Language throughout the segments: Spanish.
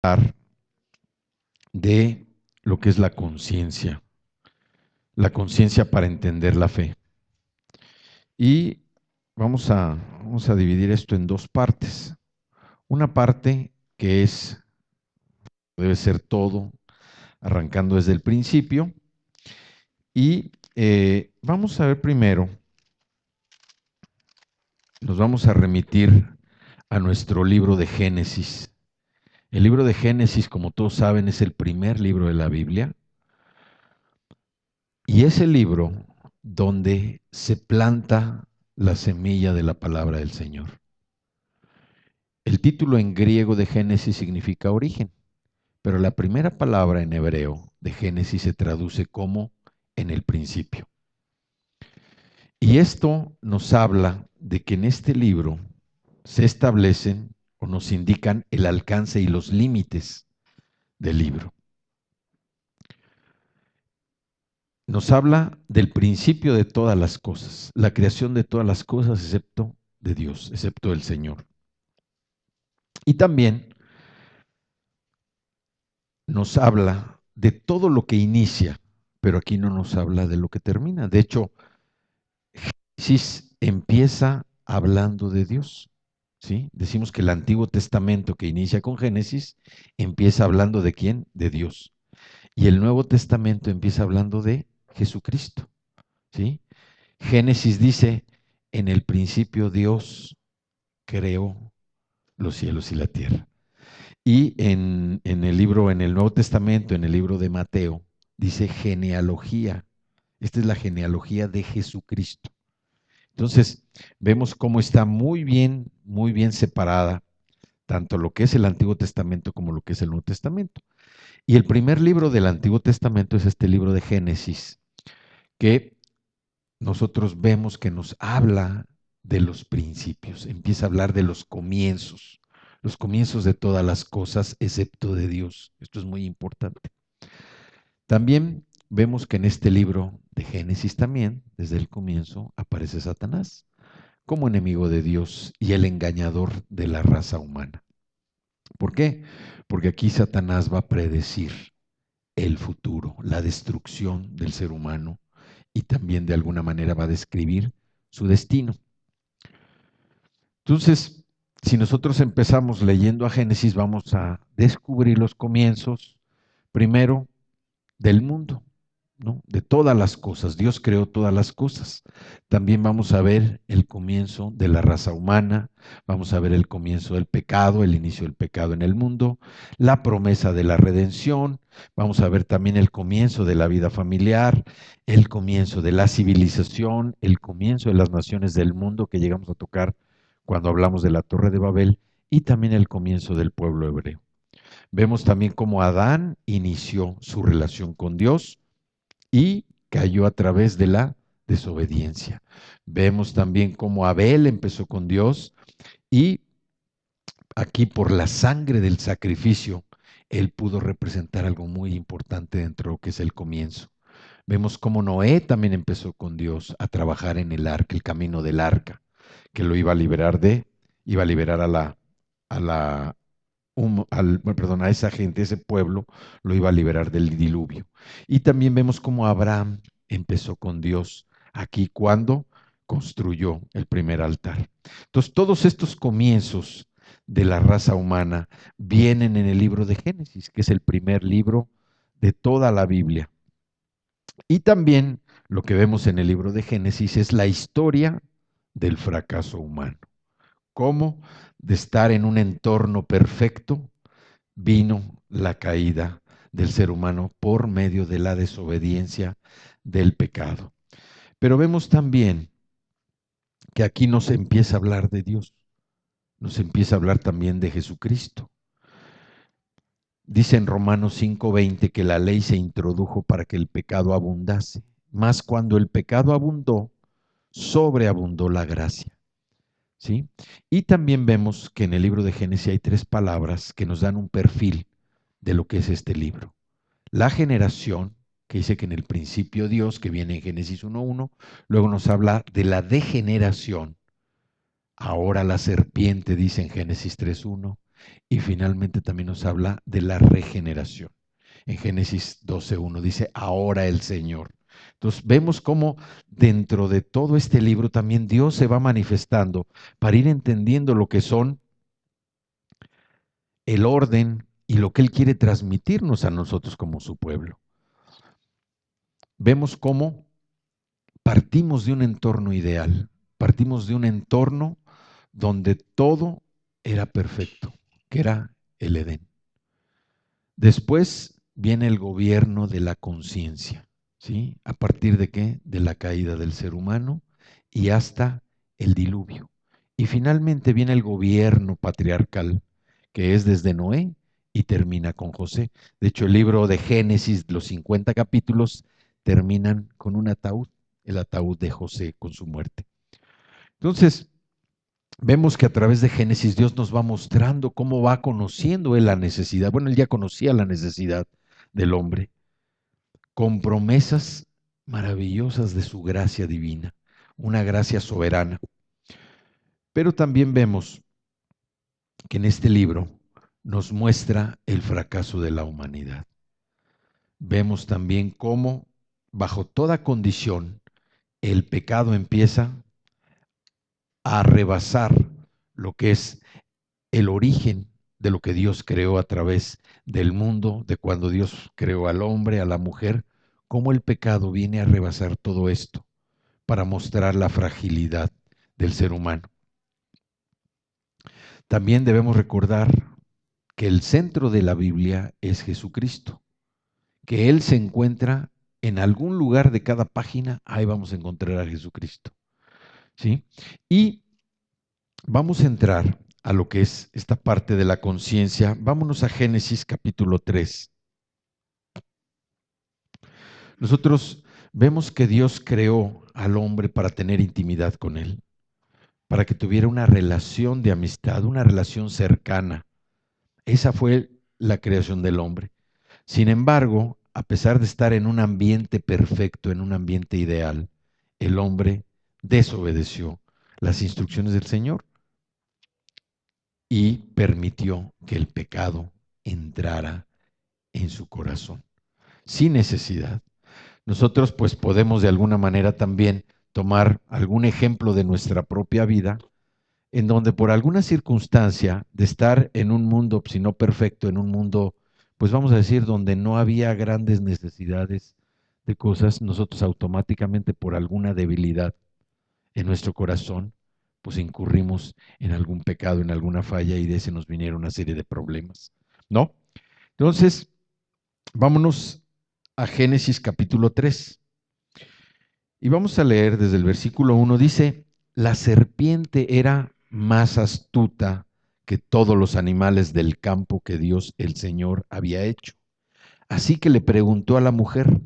hablar de lo que es la conciencia para entender la fe. Y vamos a dividir esto en dos partes. Una parte que debe ser todo, arrancando desde el principio. Y vamos a ver primero, nos vamos a remitir a nuestro libro de Génesis. El libro de Génesis, como todos saben, es el primer libro de la Biblia. Y es el libro donde se planta la semilla de la palabra del Señor. El título en griego de Génesis significa origen, pero la primera palabra en hebreo de Génesis se traduce como en el principio. Y esto nos habla de que en este libro se establecen o nos indican el alcance y los límites del libro. Nos habla del principio de todas las cosas, la creación de todas las cosas excepto de Dios, excepto del Señor. Y también nos habla de todo lo que inicia, pero aquí no nos habla de lo que termina. De hecho, Génesis empieza hablando de Dios. ¿Sí? Decimos que el Antiguo Testamento que inicia con Génesis empieza hablando de quién, de Dios. Y el Nuevo Testamento empieza hablando de Jesucristo. ¿Sí? Génesis dice, en el principio Dios creó los cielos y la tierra. Y en el libro, en el Nuevo Testamento, en el libro de Mateo, dice genealogía. Esta es la genealogía de Jesucristo. Entonces, vemos cómo está muy bien separada tanto lo que es el Antiguo Testamento como lo que es el Nuevo Testamento. Y el primer libro del Antiguo Testamento es este libro de Génesis, que nosotros vemos que nos habla de los principios, empieza a hablar de los comienzos de todas las cosas excepto de Dios. Esto es muy importante. También vemos que en este libro de Génesis también, desde el comienzo, aparece Satanás como enemigo de Dios y el engañador de la raza humana. ¿Por qué? Porque aquí Satanás va a predecir el futuro, la destrucción del ser humano y también de alguna manera va a describir su destino. Entonces, si nosotros empezamos leyendo a Génesis, vamos a descubrir los comienzos, primero, del mundo, ¿no? De todas las cosas. Dios creó todas las cosas. También vamos a ver el comienzo de la raza humana, vamos a ver el comienzo del pecado, el inicio del pecado en el mundo, la promesa de la redención, vamos a ver también el comienzo de la vida familiar, el comienzo de la civilización, el comienzo de las naciones del mundo que llegamos a tocar cuando hablamos de la Torre de Babel y también el comienzo del pueblo hebreo. Vemos también cómo Adán inició su relación con Dios y cayó a través de la desobediencia. Vemos también cómo Abel empezó con Dios y aquí por la sangre del sacrificio, él pudo representar algo muy importante dentro de lo que es el comienzo. Vemos cómo Noé también empezó con Dios a trabajar en el arca, el camino del arca, que lo iba a liberar a esa gente, ese pueblo, lo iba a liberar del diluvio. Y también vemos cómo Abraham empezó con Dios aquí cuando construyó el primer altar. Entonces, todos estos comienzos de la raza humana vienen en el libro de Génesis, que es el primer libro de toda la Biblia. Y también lo que vemos en el libro de Génesis es la historia del fracaso humano. Cómo de estar en un entorno perfecto vino la caída del ser humano por medio de la desobediencia del pecado. Pero vemos también que aquí nos empieza a hablar de Dios, nos empieza a hablar también de Jesucristo. Dice en Romanos 5:20 que la ley se introdujo para que el pecado abundase, mas cuando el pecado abundó, sobreabundó la gracia. ¿Sí? Y también vemos que en el libro de Génesis hay tres palabras que nos dan un perfil de lo que es este libro. La generación, que dice que en el principio Dios, que viene en Génesis 1:1, luego nos habla de la degeneración. Ahora la serpiente, dice en Génesis 3:1, y finalmente también nos habla de la regeneración. En Génesis 12:1 dice, ahora el Señor. Entonces vemos cómo dentro de todo este libro también Dios se va manifestando para ir entendiendo lo que son el orden y lo que Él quiere transmitirnos a nosotros como su pueblo. Vemos cómo partimos de un entorno ideal, partimos de un entorno donde todo era perfecto, que era el Edén. Después viene el gobierno de la conciencia, ¿sí? ¿A partir de qué? De la caída del ser humano y hasta el diluvio. Y finalmente viene el gobierno patriarcal, que es desde Noé y termina con José. De hecho, el libro de Génesis, los 50 capítulos, terminan con un ataúd, el ataúd de José con su muerte. Entonces, vemos que a través de Génesis Dios nos va mostrando cómo va conociendo Él la necesidad. Bueno, Él ya conocía la necesidad del hombre, con promesas maravillosas de su gracia divina, una gracia soberana. Pero también vemos que en este libro nos muestra el fracaso de la humanidad. Vemos también cómo, bajo toda condición, el pecado empieza a rebasar lo que es el origen de lo que Dios creó a través del mundo, de cuando Dios creó al hombre, a la mujer, cómo el pecado viene a rebasar todo esto para mostrar la fragilidad del ser humano. También debemos recordar que el centro de la Biblia es Jesucristo, que Él se encuentra en algún lugar de cada página, ahí vamos a encontrar a Jesucristo, ¿sí? Y vamos a entrar a lo que es esta parte de la conciencia. Vámonos a Génesis capítulo 3. Nosotros vemos que Dios creó al hombre para tener intimidad con él, para que tuviera una relación de amistad, una relación cercana. Esa fue la creación del hombre. Sin embargo, a pesar de estar en un ambiente perfecto, en un ambiente ideal, el hombre desobedeció las instrucciones del Señor y permitió que el pecado entrara en su corazón, sin necesidad. Nosotros pues podemos de alguna manera también tomar algún ejemplo de nuestra propia vida, en donde por alguna circunstancia de estar en un mundo, si no perfecto, en un mundo, pues vamos a decir, donde no había grandes necesidades de cosas, nosotros automáticamente por alguna debilidad en nuestro corazón, pues incurrimos en algún pecado, en alguna falla y de ese nos vinieron una serie de problemas, ¿no? Entonces, vámonos a Génesis capítulo 3 y vamos a leer desde el versículo 1. Dice, la serpiente era más astuta que todos los animales del campo que Dios el Señor había hecho. Así que le preguntó a la mujer,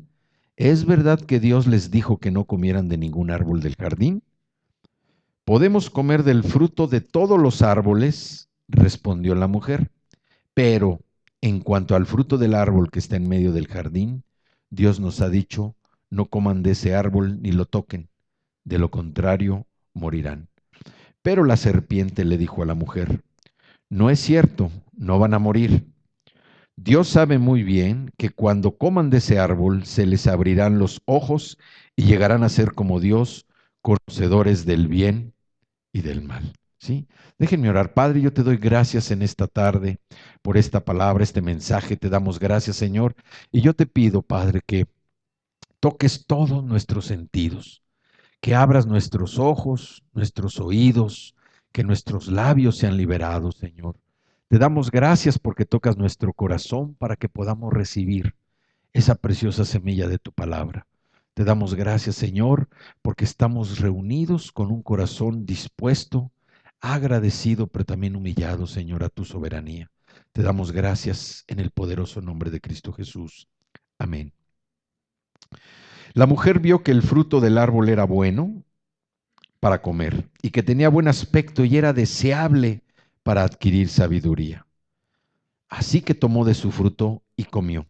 ¿es verdad que Dios les dijo que no comieran de ningún árbol del jardín? Podemos comer del fruto de todos los árboles, respondió la mujer, pero en cuanto al fruto del árbol que está en medio del jardín, Dios nos ha dicho, no coman de ese árbol ni lo toquen, de lo contrario morirán. Pero la serpiente le dijo a la mujer, no es cierto, no van a morir. Dios sabe muy bien que cuando coman de ese árbol se les abrirán los ojos y llegarán a ser como Dios, conocedores del bien y del mal. ¿Sí? Déjenme orar. Padre, yo te doy gracias en esta tarde por esta palabra, este mensaje. Te damos gracias, Señor. Y yo te pido, Padre, que toques todos nuestros sentidos, que abras nuestros ojos, nuestros oídos, que nuestros labios sean liberados, Señor. Te damos gracias porque tocas nuestro corazón para que podamos recibir esa preciosa semilla de tu palabra. Te damos gracias, Señor, porque estamos reunidos con un corazón dispuesto, agradecido, pero también humillado, Señor, a tu soberanía. Te damos gracias en el poderoso nombre de Cristo Jesús. Amén. La mujer vio que el fruto del árbol era bueno para comer y que tenía buen aspecto y era deseable para adquirir sabiduría. Así que tomó de su fruto y comió.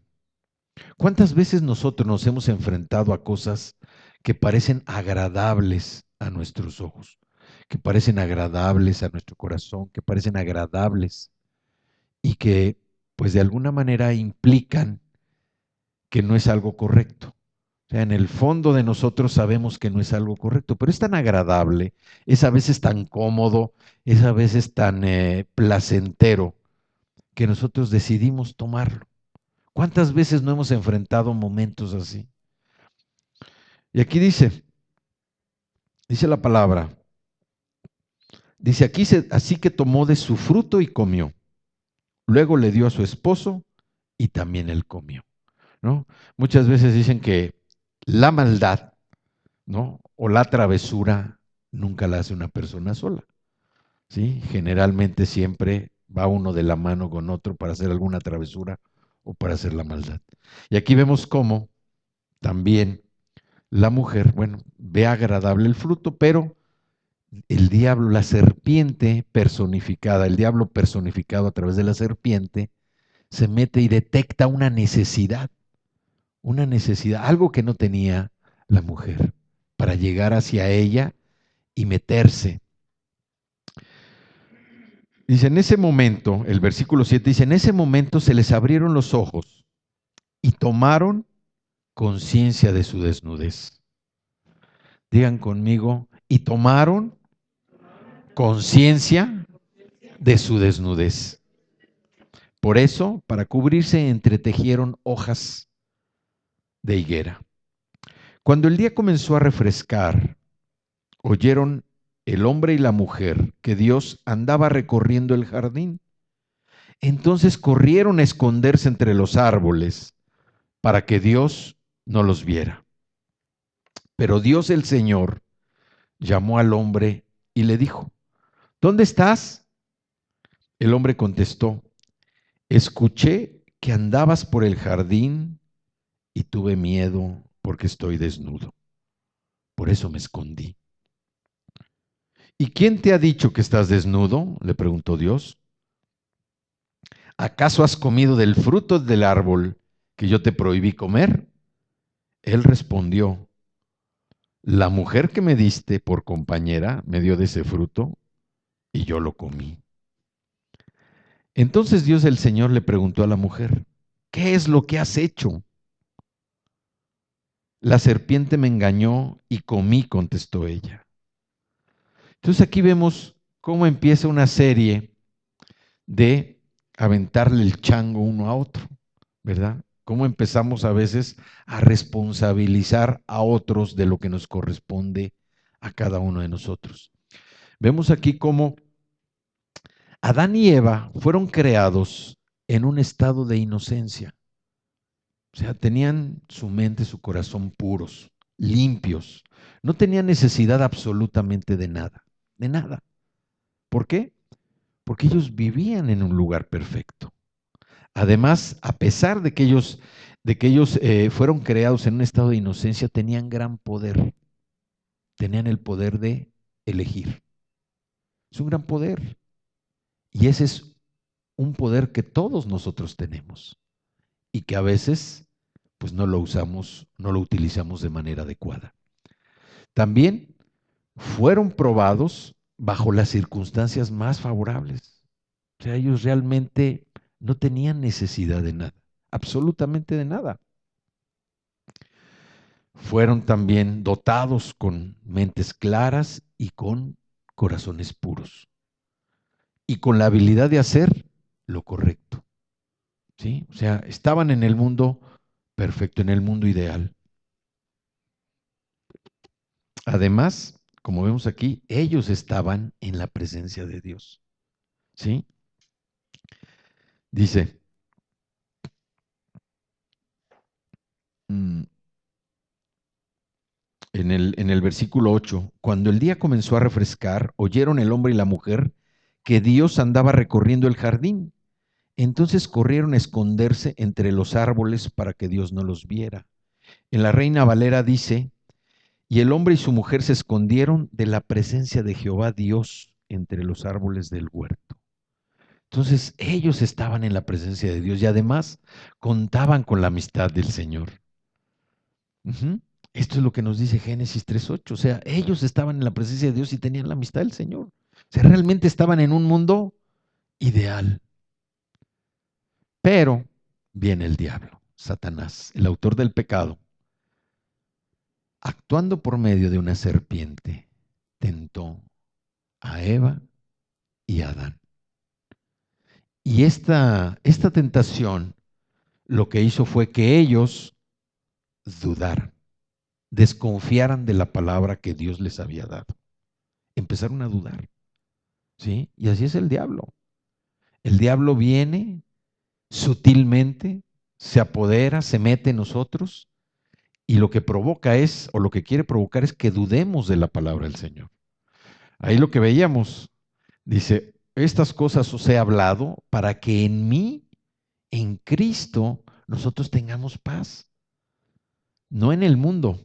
¿Cuántas veces nosotros nos hemos enfrentado a cosas que parecen agradables a nuestros ojos, que parecen agradables a nuestro corazón, que parecen agradables? y que pues de alguna manera implican que no es algo correcto. O sea, en el fondo de nosotros sabemos que no es algo correcto, pero es tan agradable, es a veces tan cómodo, es a veces tan placentero que nosotros decidimos tomarlo. ¿Cuántas veces no hemos enfrentado momentos así? Y aquí dice la palabra, dice aquí, así que tomó de su fruto y comió. Luego le dio a su esposo y también él comió, ¿no? Muchas veces dicen que la maldad, ¿no? O la travesura nunca la hace una persona sola, ¿sí? Generalmente siempre va uno de la mano con otro para hacer alguna travesura o para hacer la maldad. Y aquí vemos cómo también la mujer, bueno, ve agradable el fruto, pero el diablo, la serpiente personificada, el diablo personificado a través de la serpiente, se mete y detecta una necesidad, algo que no tenía la mujer, para llegar hacia ella y meterse. Dice, en ese momento, el versículo 7 dice, en ese momento se les abrieron los ojos y tomaron conciencia de su desnudez. Digan conmigo, y tomaron conciencia de su desnudez. Por eso, para cubrirse, entretejieron hojas de higuera. Cuando el día comenzó a refrescar, oyeron el hombre y la mujer que Dios andaba recorriendo el jardín. Entonces corrieron a esconderse entre los árboles para que Dios no los viera. Pero Dios el Señor llamó al hombre y le dijo, ¿dónde estás? El hombre contestó, escuché que andabas por el jardín y tuve miedo porque estoy desnudo. Por eso me escondí. ¿Y quién te ha dicho que estás desnudo? Le preguntó Dios. ¿Acaso has comido del fruto del árbol que yo te prohibí comer? Él respondió, la mujer que me diste por compañera me dio de ese fruto y yo lo comí. Entonces Dios el Señor le preguntó a la mujer, ¿qué es lo que has hecho? La serpiente me engañó y comí, contestó ella. Entonces aquí vemos cómo empieza una serie de aventarle el chango uno a otro, ¿verdad? Cómo empezamos a veces a responsabilizar a otros de lo que nos corresponde a cada uno de nosotros. Vemos aquí cómo Adán y Eva fueron creados en un estado de inocencia. O sea, tenían su mente, su corazón puros, limpios. No tenían necesidad absolutamente de nada, de nada. ¿Por qué? Porque ellos vivían en un lugar perfecto. Además, a pesar de que ellos fueron creados en un estado de inocencia, tenían gran poder. Tenían el poder de elegir. Es un gran poder. Y ese es un poder que todos nosotros tenemos y que a veces pues no lo usamos, no lo utilizamos de manera adecuada. También fueron probados bajo las circunstancias más favorables. O sea, ellos realmente no tenían necesidad de nada, absolutamente de nada. Fueron también dotados con mentes claras y con corazones puros. Y con la habilidad de hacer lo correcto. ¿Sí? O sea, estaban en el mundo perfecto, en el mundo ideal. Además, como vemos aquí, ellos estaban en la presencia de Dios. ¿Sí? Dice, en el versículo 8, cuando el día comenzó a refrescar, oyeron el hombre y la mujer que Dios andaba recorriendo el jardín. Entonces corrieron a esconderse entre los árboles para que Dios no los viera. En la Reina Valera dice, y el hombre y su mujer se escondieron de la presencia de Jehová Dios entre los árboles del huerto. Entonces ellos estaban en la presencia de Dios y además contaban con la amistad del Señor. Esto es lo que nos dice Génesis 3:8. O sea, ellos estaban en la presencia de Dios y tenían la amistad del Señor. O sea, realmente estaban en un mundo ideal. Pero viene el diablo, Satanás, el autor del pecado, actuando por medio de una serpiente, tentó a Eva y a Adán. Y esta tentación lo que hizo fue que ellos dudaran, desconfiaran de la palabra que Dios les había dado. Empezaron a dudar, ¿sí? Y así es el diablo. El diablo viene sutilmente, se apodera, se mete en nosotros y lo que provoca es, o lo que quiere provocar es que dudemos de la palabra del Señor. Ahí lo que veíamos, dice, estas cosas os he hablado para que en mí, en Cristo, nosotros tengamos paz. No en el mundo.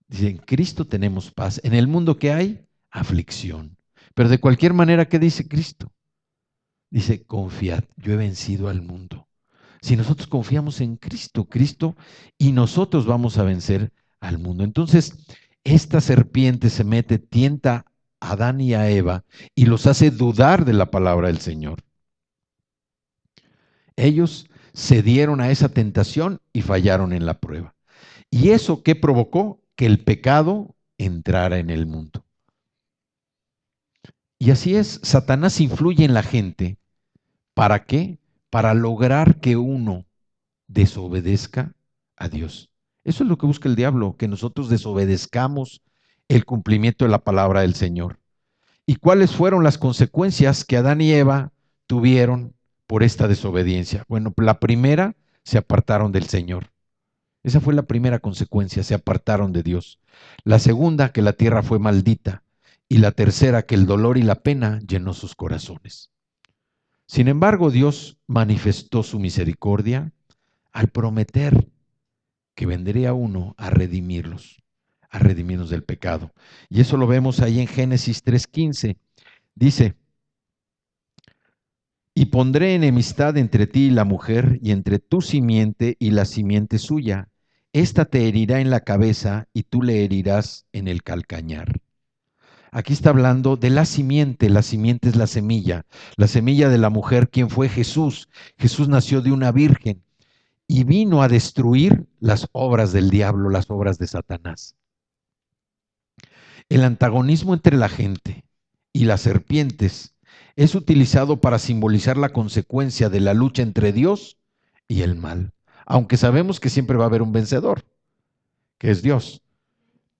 Dice, en Cristo tenemos paz. En el mundo que hay, aflicción. Pero de cualquier manera, ¿qué dice Cristo? Dice, confiad, yo he vencido al mundo. Si nosotros confiamos en Cristo, Cristo, y nosotros vamos a vencer al mundo. Entonces, esta serpiente se mete, tienta a Adán y a Eva y los hace dudar de la palabra del Señor. Ellos cedieron a esa tentación y fallaron en la prueba. ¿Y eso qué provocó? Que el pecado entrara en el mundo. Y así es, Satanás influye en la gente. ¿Para qué? Para lograr que uno desobedezca a Dios. Eso es lo que busca el diablo, que nosotros desobedezcamos el cumplimiento de la palabra del Señor. ¿Y cuáles fueron las consecuencias que Adán y Eva tuvieron por esta desobediencia? Bueno, la primera, se apartaron del Señor. Esa fue la primera consecuencia, se apartaron de Dios. La segunda, que la tierra fue maldita. Y la tercera, que el dolor y la pena llenó sus corazones. Sin embargo, Dios manifestó su misericordia al prometer que vendría uno a redimirnos del pecado. Y eso lo vemos ahí en Génesis 3:15. Dice, y pondré enemistad entre ti y la mujer, y entre tu simiente y la simiente suya. Esta te herirá en la cabeza y tú le herirás en el calcañar. Aquí está hablando de la simiente es la semilla de la mujer, quien fue Jesús. Jesús nació de una virgen y vino a destruir las obras del diablo, las obras de Satanás. El antagonismo entre la gente y las serpientes es utilizado para simbolizar la consecuencia de la lucha entre Dios y el mal, aunque sabemos que siempre va a haber un vencedor, que es Dios.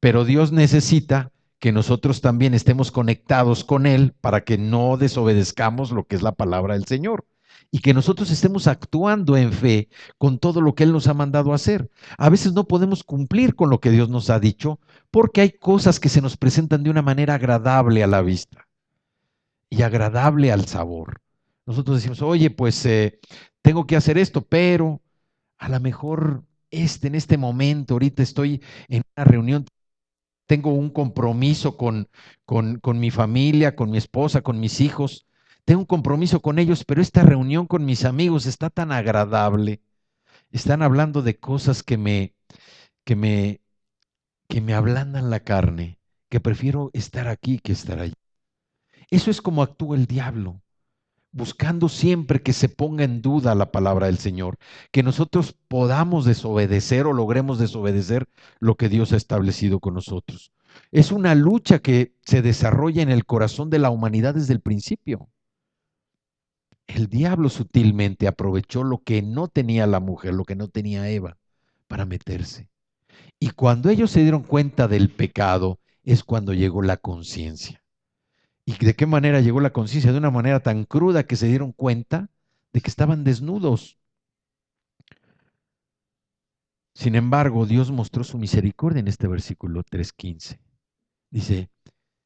Pero Dios necesita que nosotros también estemos conectados con Él para que no desobedezcamos lo que es la palabra del Señor y que nosotros estemos actuando en fe con todo lo que Él nos ha mandado a hacer. A veces no podemos cumplir con lo que Dios nos ha dicho porque hay cosas que se nos presentan de una manera agradable a la vista y agradable al sabor. Nosotros decimos, oye, pues tengo que hacer esto, pero a lo mejor en este momento, ahorita estoy en una reunión, tengo un compromiso con mi familia, con mi esposa, con mis hijos, tengo un compromiso con ellos, pero esta reunión con mis amigos está tan agradable, están hablando de cosas que me, que me ablandan la carne, que prefiero estar aquí que estar allí. Eso es como actúa el diablo, buscando siempre que se ponga en duda la palabra del Señor, que nosotros podamos desobedecer o logremos desobedecer lo que Dios ha establecido con nosotros. Es una lucha que se desarrolla en el corazón de la humanidad desde el principio. El diablo sutilmente aprovechó lo que no tenía la mujer, lo que no tenía Eva, para meterse. Y cuando ellos se dieron cuenta del pecado, es cuando llegó la conciencia. ¿Y de qué manera llegó la conciencia? De una manera tan cruda que se dieron cuenta de que estaban desnudos. Sin embargo, Dios mostró su misericordia en este versículo 3:15. Dice,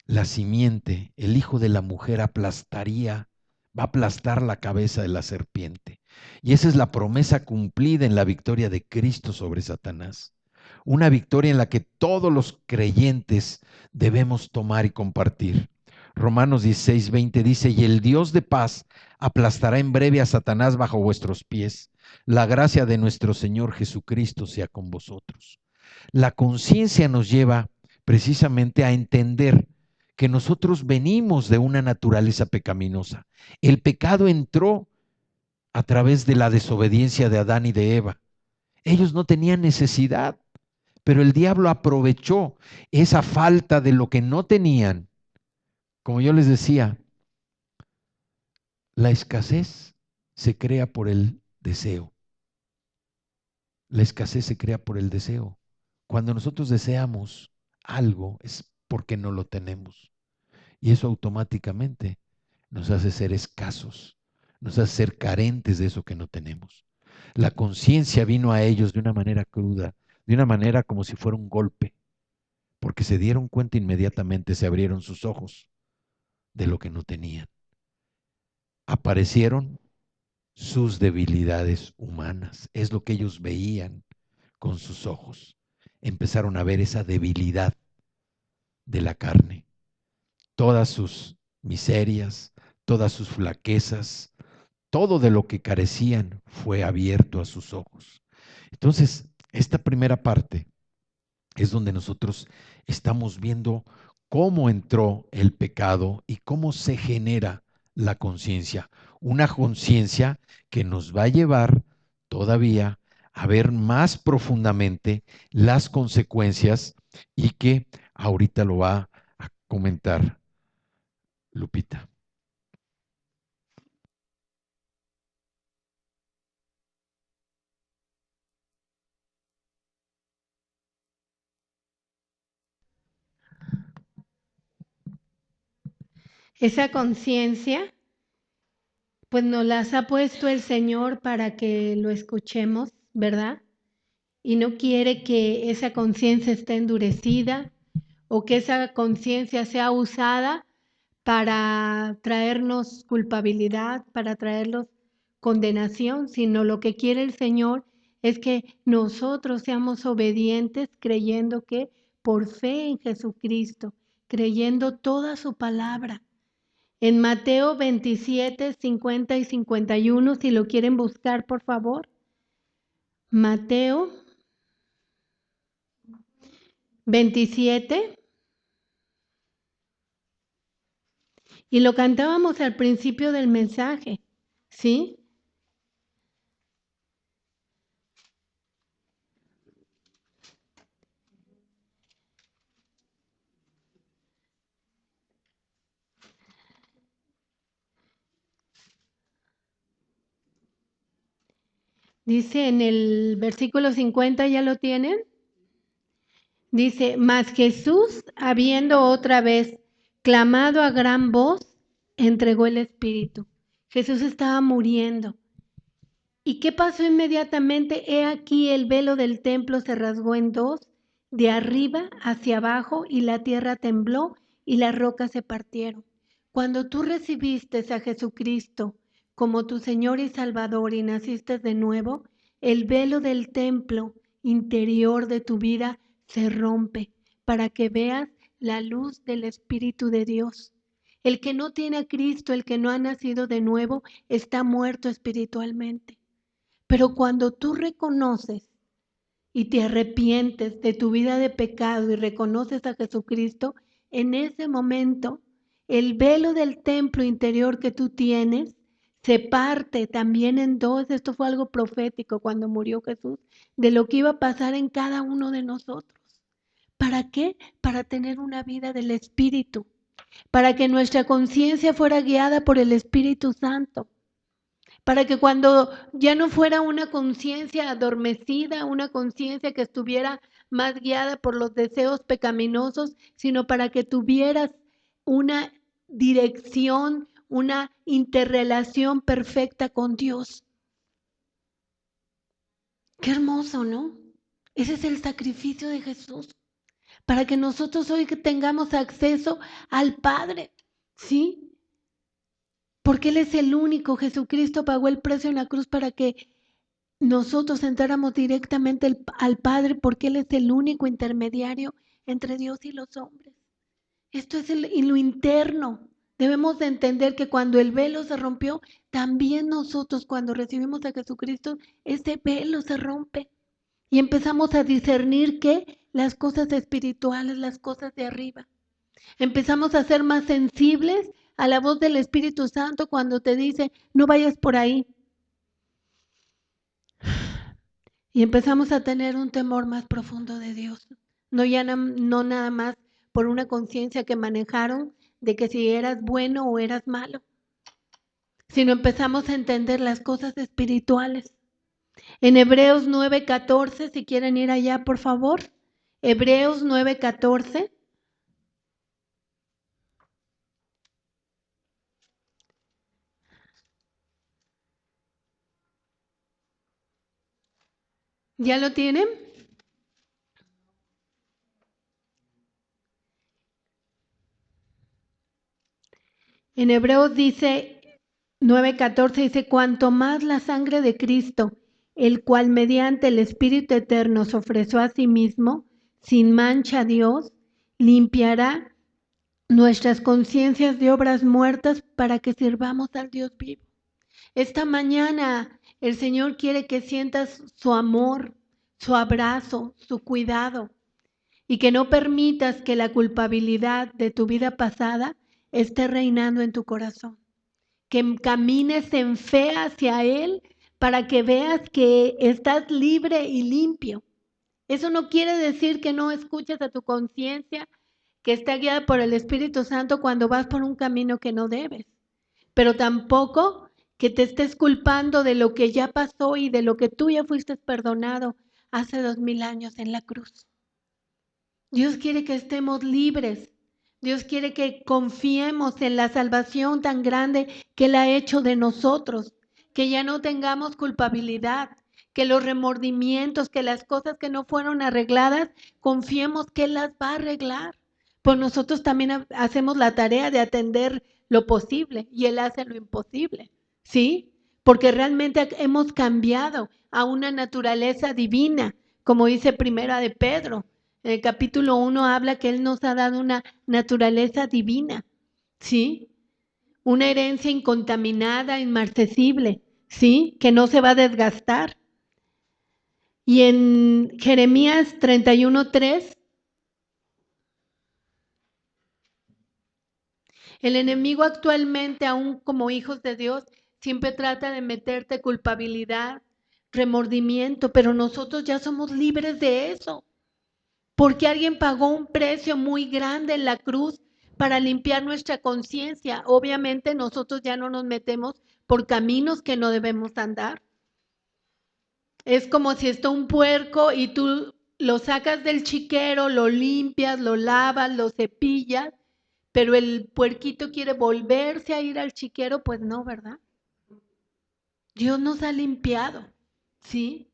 la simiente, el hijo de la mujer va a aplastar la cabeza de la serpiente. Y esa es la promesa cumplida en la victoria de Cristo sobre Satanás. Una victoria en la que todos los creyentes debemos tomar y compartir. Romanos 16:20 dice, y el Dios de paz aplastará en breve a Satanás bajo vuestros pies. La gracia de nuestro Señor Jesucristo sea con vosotros. La conciencia nos lleva precisamente a entender que nosotros venimos de una naturaleza pecaminosa. El pecado entró a través de la desobediencia de Adán y de Eva. Ellos no tenían necesidad, pero el diablo aprovechó esa falta de lo que no tenían. Como yo les decía, la escasez se crea por el deseo. La escasez se crea por el deseo. Cuando nosotros deseamos algo es porque no lo tenemos. Y eso automáticamente nos hace ser escasos, nos hace ser carentes de eso que no tenemos. La conciencia vino a ellos de una manera cruda, de una manera como si fuera un golpe, porque se dieron cuenta inmediatamente, se abrieron sus ojos de lo que no tenían. Aparecieron sus debilidades humanas, es lo que ellos veían con sus ojos. Empezaron a ver esa debilidad de la carne, todas sus miserias, todas sus flaquezas, todo de lo que carecían fue abierto a sus ojos. Entonces, esta primera parte es donde nosotros estamos viendo cómo entró el pecado y cómo se genera la conciencia. Una conciencia que nos va a llevar todavía a ver más profundamente las consecuencias y que ahorita lo va a comentar Lupita. Esa conciencia, pues nos las ha puesto el Señor para que lo escuchemos, ¿verdad? Y no quiere que esa conciencia esté endurecida o que esa conciencia sea usada para traernos culpabilidad, para traernos condenación, sino lo que quiere el Señor es que nosotros seamos obedientes creyendo que por fe en Jesucristo, creyendo toda su palabra. En Mateo 27, 50 y 51, si lo quieren buscar, por favor. Mateo 27. Y lo cantábamos al principio del mensaje, ¿sí? Dice en el versículo 50, ¿ya lo tienen? Dice, mas Jesús, habiendo otra vez clamado a gran voz, entregó el Espíritu. Jesús estaba muriendo. ¿Y qué pasó inmediatamente? He aquí el velo del templo se rasgó en dos, de arriba hacia abajo, y la tierra tembló y las rocas se partieron. Cuando tú recibiste a Jesucristo como tu Señor y Salvador y naciste de nuevo, el velo del templo interior de tu vida se rompe para que veas la luz del Espíritu de Dios. El que no tiene a Cristo, el que no ha nacido de nuevo, está muerto espiritualmente. Pero cuando tú reconoces y te arrepientes de tu vida de pecado y reconoces a Jesucristo, en ese momento el velo del templo interior que tú tienes se parte también en dos. Esto fue algo profético cuando murió Jesús, de lo que iba a pasar en cada uno de nosotros. ¿Para qué? Para tener una vida del Espíritu, para que nuestra conciencia fuera guiada por el Espíritu Santo, para que cuando ya no fuera una conciencia adormecida, una conciencia que estuviera más guiada por los deseos pecaminosos, sino para que tuvieras una dirección, una interrelación perfecta con Dios. Qué hermoso, ¿no? Ese es el sacrificio de Jesús, para que nosotros hoy tengamos acceso al Padre, ¿sí? Porque Él es el único, Jesucristo pagó el precio en la cruz para que nosotros entráramos directamente al Padre, porque Él es el único intermediario entre Dios y los hombres. Esto es en lo interno. Debemos de entender que cuando el velo se rompió, también nosotros cuando recibimos a Jesucristo, ese velo se rompe y empezamos a discernir que las cosas espirituales, las cosas de arriba. Empezamos a ser más sensibles a la voz del Espíritu Santo cuando te dice, no vayas por ahí. Y empezamos a tener un temor más profundo de Dios. No nada más por una conciencia que manejaron de que si eras bueno o eras malo, sino empezamos a entender las cosas espirituales. En Hebreos 9:14, si quieren ir allá, por favor. Hebreos 9:14. ¿Ya lo tienen? En Hebreos dice 9:14, dice, cuanto más la sangre de Cristo, el cual mediante el Espíritu Eterno se ofreció a sí mismo, sin mancha a Dios, limpiará nuestras conciencias de obras muertas para que sirvamos al Dios vivo. Esta mañana el Señor quiere que sientas su amor, su abrazo, su cuidado, y que no permitas que la culpabilidad de tu vida pasada esté reinando en tu corazón. Que camines en fe hacia Él para que veas que estás libre y limpio. Eso no quiere decir que no escuches a tu conciencia, que está guiada por el Espíritu Santo cuando vas por un camino que no debes, pero tampoco que te estés culpando de lo que ya pasó y de lo que tú ya fuiste perdonado hace 2000 años en la cruz. Dios quiere que estemos libres. Dios quiere que confiemos en la salvación tan grande que Él ha hecho de nosotros, que ya no tengamos culpabilidad, que los remordimientos, que las cosas que no fueron arregladas, confiemos que Él las va a arreglar. Pues nosotros también hacemos la tarea de atender lo posible y Él hace lo imposible, ¿sí? Porque realmente hemos cambiado a una naturaleza divina, como dice Primera de Pedro. En el capítulo 1 habla que Él nos ha dado una naturaleza divina, ¿sí? Una herencia incontaminada, inmarcesible, ¿sí? Que no se va a desgastar. Y en Jeremías 31:3, el enemigo actualmente, aún como hijos de Dios, siempre trata de meterte culpabilidad, remordimiento, pero nosotros ya somos libres de eso. Porque alguien pagó un precio muy grande en la cruz para limpiar nuestra conciencia. Obviamente nosotros ya no nos metemos por caminos que no debemos andar. Es como si está un puerco y tú lo sacas del chiquero, lo limpias, lo lavas, lo cepillas, pero el puerquito quiere volverse a ir al chiquero, pues no, ¿verdad? Dios nos ha limpiado, ¿sí?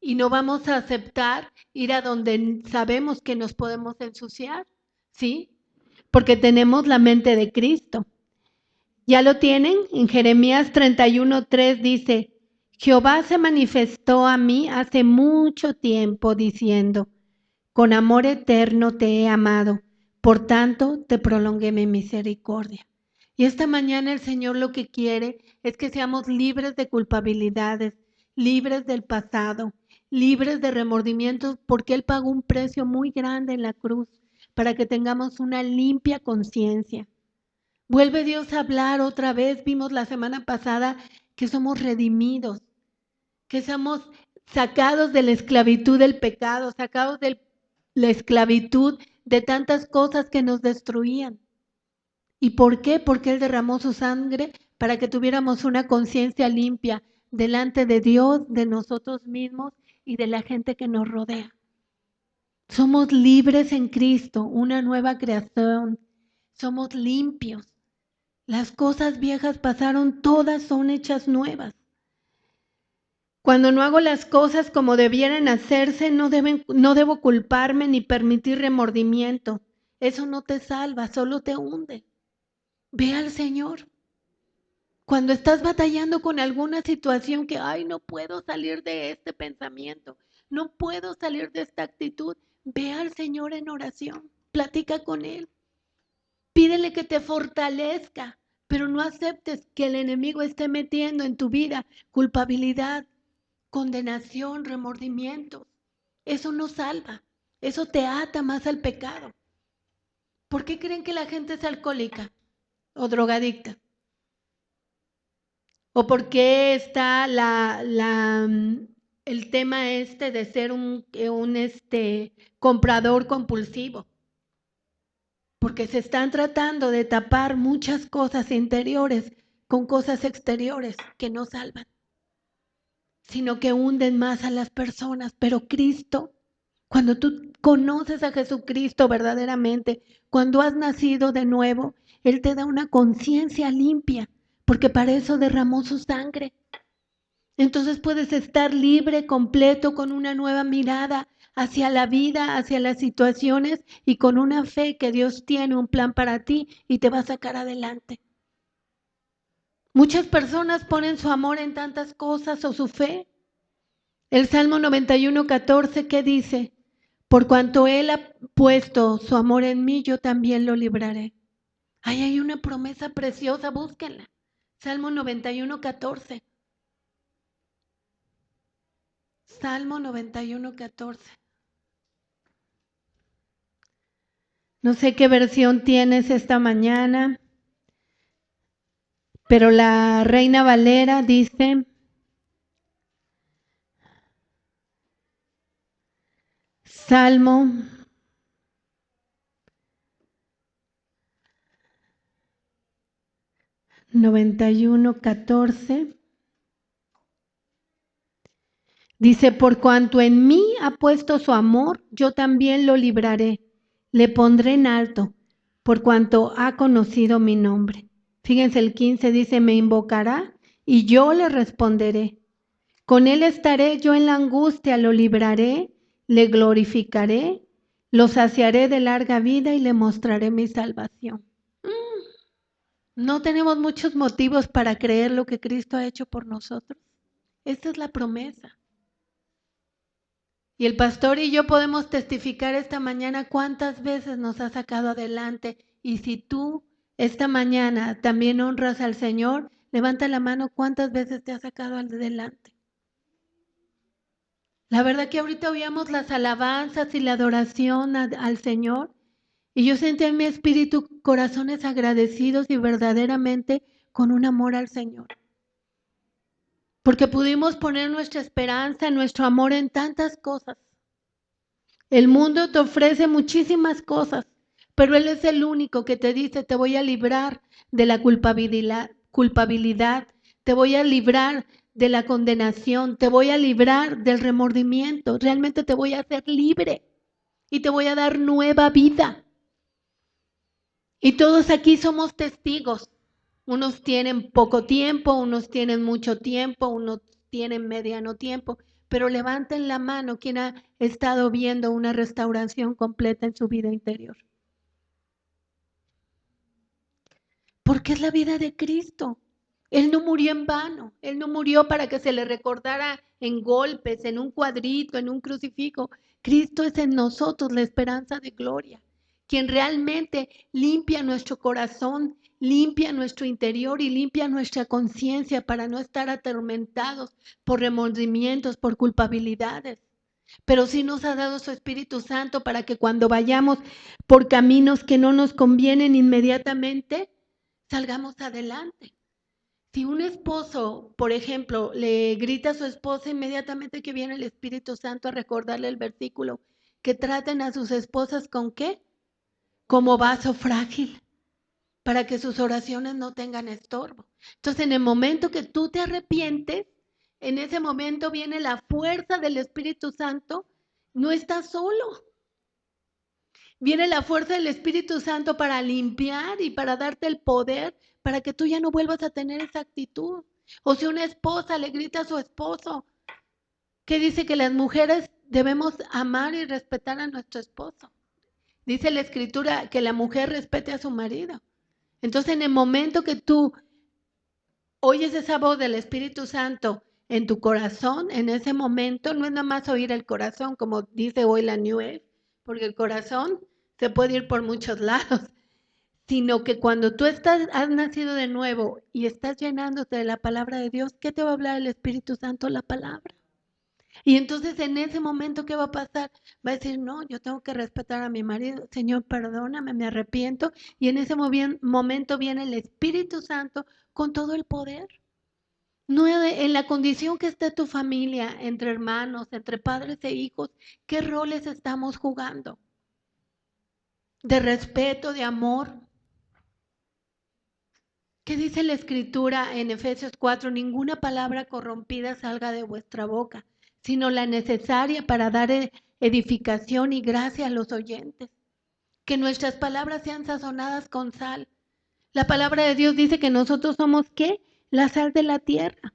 Y no vamos a aceptar ir a donde sabemos que nos podemos ensuciar, ¿sí? Porque tenemos la mente de Cristo. ¿Ya lo tienen? En Jeremías 31:3 dice, Jehová se manifestó a mí hace mucho tiempo diciendo, con amor eterno te he amado, por tanto te prolongué mi misericordia. Y esta mañana el Señor lo que quiere es que seamos libres de culpabilidades, libres del pasado, libres de remordimientos, porque Él pagó un precio muy grande en la cruz para que tengamos una limpia conciencia. Vuelve Dios a hablar otra vez. Vimos la semana pasada que somos redimidos, que somos sacados de la esclavitud del pecado, sacados de la esclavitud de tantas cosas que nos destruían. ¿Y por qué? Porque Él derramó su sangre para que tuviéramos una conciencia limpia delante de Dios, de nosotros mismos y de la gente que nos rodea. Somos libres en Cristo, una nueva creación. Somos limpios. Las cosas viejas pasaron, todas son hechas nuevas. Cuando no hago las cosas como debieran hacerse, no debo culparme ni permitir remordimiento. Eso no te salva, solo te hunde. Ve al Señor. Cuando estás batallando con alguna situación que, ay, no puedo salir de este pensamiento, no puedo salir de esta actitud, ve al Señor en oración, platica con Él. Pídele que te fortalezca, pero no aceptes que el enemigo esté metiendo en tu vida culpabilidad, condenación, remordimiento. Eso no salva, eso te ata más al pecado. ¿Por qué creen que la gente es alcohólica o drogadicta? ¿O por qué está el tema de ser un comprador compulsivo, porque se están tratando de tapar muchas cosas interiores con cosas exteriores que no salvan, sino que hunden más a las personas. Pero Cristo, cuando tú conoces a Jesucristo verdaderamente, cuando has nacido de nuevo, Él te da una conciencia limpia, porque para eso derramó su sangre. Entonces puedes estar libre, completo, con una nueva mirada hacia la vida, hacia las situaciones y con una fe que Dios tiene un plan para ti y te va a sacar adelante. Muchas personas ponen su amor en tantas cosas o su fe. El Salmo 91:14, ¿qué dice? Por cuanto Él ha puesto su amor en mí, yo también lo libraré. Ahí hay una promesa preciosa, búsquenla. Salmo 91:14. Salmo 91:14. No sé qué versión tienes esta mañana, pero la Reina Valera dice, Salmo 91:14. Dice, por cuanto en mí ha puesto su amor, yo también lo libraré, le pondré en alto, por cuanto ha conocido mi nombre. Fíjense, el 15 dice, me invocará y yo le responderé. Con él estaré yo en la angustia, lo libraré, le glorificaré, lo saciaré de larga vida y le mostraré mi salvación. No tenemos muchos motivos para creer lo que Cristo ha hecho por nosotros. Esta es la promesa. Y el pastor y yo podemos testificar esta mañana cuántas veces nos ha sacado adelante. Y si tú esta mañana también honras al Señor, levanta la mano cuántas veces te ha sacado adelante. La verdad que ahorita oíamos las alabanzas y la adoración al Señor y yo sentí en mi espíritu corazones agradecidos y verdaderamente con un amor al Señor. Porque pudimos poner nuestra esperanza, nuestro amor en tantas cosas. El mundo te ofrece muchísimas cosas, pero Él es el único que te dice, te voy a librar de la culpabilidad, te voy a librar de la condenación, te voy a librar del remordimiento, realmente te voy a hacer libre y te voy a dar nueva vida. Y todos aquí somos testigos. Unos tienen poco tiempo, unos tienen mucho tiempo, unos tienen mediano tiempo, pero levanten la mano quien ha estado viendo una restauración completa en su vida interior. Porque es la vida de Cristo. Él no murió en vano, Él no murió para que se le recordara en golpes, en un cuadrito, en un crucifijo. Cristo es en nosotros la esperanza de gloria, quien realmente limpia nuestro corazón, limpia nuestro interior y limpia nuestra conciencia para no estar atormentados por remordimientos, por culpabilidades. Pero sí nos ha dado su Espíritu Santo para que cuando vayamos por caminos que no nos convienen inmediatamente, salgamos adelante. Si un esposo, por ejemplo, le grita a su esposa inmediatamente que viene el Espíritu Santo a recordarle el versículo, que traten a sus esposas ¿con qué? Como vaso frágil, para que sus oraciones no tengan estorbo. Entonces, en el momento que tú te arrepientes, en ese momento viene la fuerza del Espíritu Santo, no estás solo. Viene la fuerza del Espíritu Santo para limpiar y para darte el poder para que tú ya no vuelvas a tener esa actitud. O si una esposa le grita a su esposo, que dice que las mujeres debemos amar y respetar a nuestro esposo. Dice la Escritura que la mujer respete a su marido. Entonces, en el momento que tú oyes esa voz del Espíritu Santo en tu corazón, en ese momento, no es nada más oír el corazón, como dice hoy la New Age, porque el corazón se puede ir por muchos lados, sino que cuando tú has nacido de nuevo y estás llenándote de la palabra de Dios, ¿qué te va a hablar el Espíritu Santo? La palabra. Y entonces en ese momento, ¿qué va a pasar? Va a decir, no, yo tengo que respetar a mi marido. Señor, perdóname, me arrepiento. Y en ese momento viene el Espíritu Santo con todo el poder. No en la condición que esté tu familia, entre hermanos, entre padres e hijos, ¿qué roles estamos jugando? De respeto, de amor. ¿Qué dice la Escritura en Efesios 4? Ninguna palabra corrompida salga de vuestra boca, sino la necesaria para dar edificación y gracia a los oyentes. Que nuestras palabras sean sazonadas con sal. La palabra de Dios dice que nosotros somos, ¿qué? La sal de la tierra.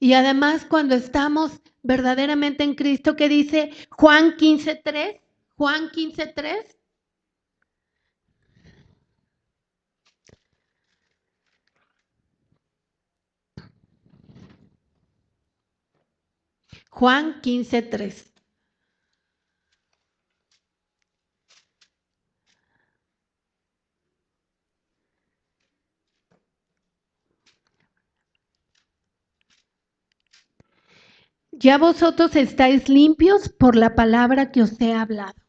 Y además cuando estamos verdaderamente en Cristo, ¿qué dice Juan 15:3? Juan 15:3. Juan 15:3. Ya vosotros estáis limpios por la palabra que os he hablado.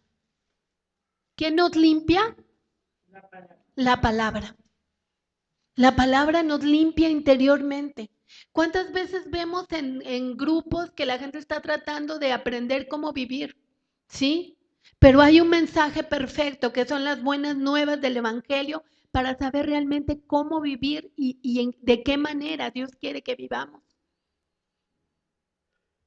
¿Quién nos limpia? La palabra. La palabra nos limpia interiormente. ¿Cuántas veces vemos en grupos que la gente está tratando de aprender cómo vivir? ¿Sí? Pero hay un mensaje perfecto que son las buenas nuevas del Evangelio para saber realmente cómo vivir y de qué manera Dios quiere que vivamos.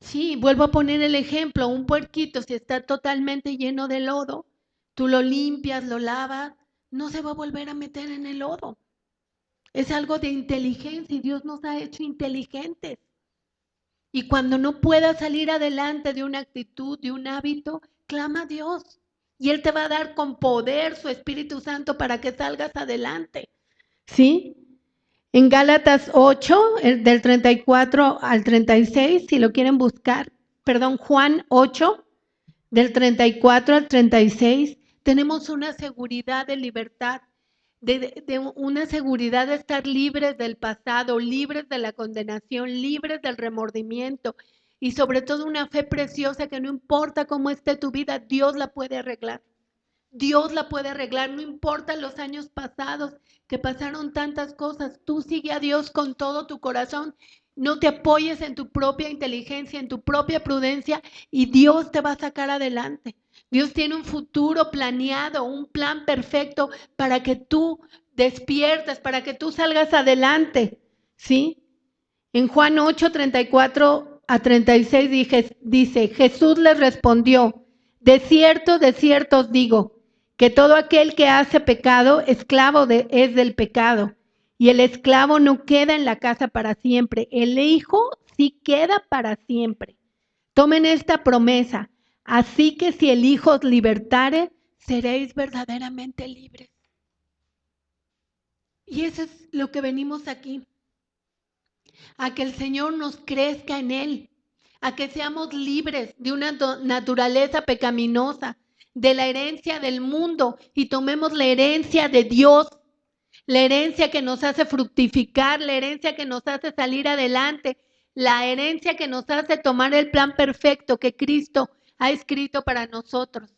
Sí, vuelvo a poner el ejemplo, un puerquito si está totalmente lleno de lodo, tú lo limpias, lo lavas, no se va a volver a meter en el lodo. Es algo de inteligencia y Dios nos ha hecho inteligentes. Y cuando no puedas salir adelante de una actitud, de un hábito, clama a Dios. Y Él te va a dar con poder su Espíritu Santo para que salgas adelante. ¿Sí? En Gálatas 8, del 34 al 36, si lo quieren buscar, perdón, Juan 8, del 34 al 36, tenemos una seguridad de libertad, de una seguridad de estar libres del pasado, libres de la condenación, libres del remordimiento y sobre todo una fe preciosa que no importa cómo esté tu vida, Dios la puede arreglar. Dios la puede arreglar, no importa los años pasados, que pasaron tantas cosas, tú sigue a Dios con todo tu corazón, no te apoyes en tu propia inteligencia, en tu propia prudencia y Dios te va a sacar adelante. Dios tiene un futuro planeado, un plan perfecto para que tú despiertes, para que tú salgas adelante, ¿sí? En Juan 8, 34 a 36 dice, Jesús les respondió, de cierto os digo, que todo aquel que hace pecado, esclavo es del pecado. Y el esclavo no queda en la casa para siempre, el hijo sí queda para siempre. Tomen esta promesa, así que si el hijo os libertare, seréis verdaderamente libres. Y eso es lo que venimos aquí, a que el Señor nos crezca en Él, a que seamos libres de una naturaleza pecaminosa, de la herencia del mundo y tomemos la herencia de Dios, la herencia que nos hace fructificar, la herencia que nos hace salir adelante, la herencia que nos hace tomar el plan perfecto que Cristo ha escrito para nosotros.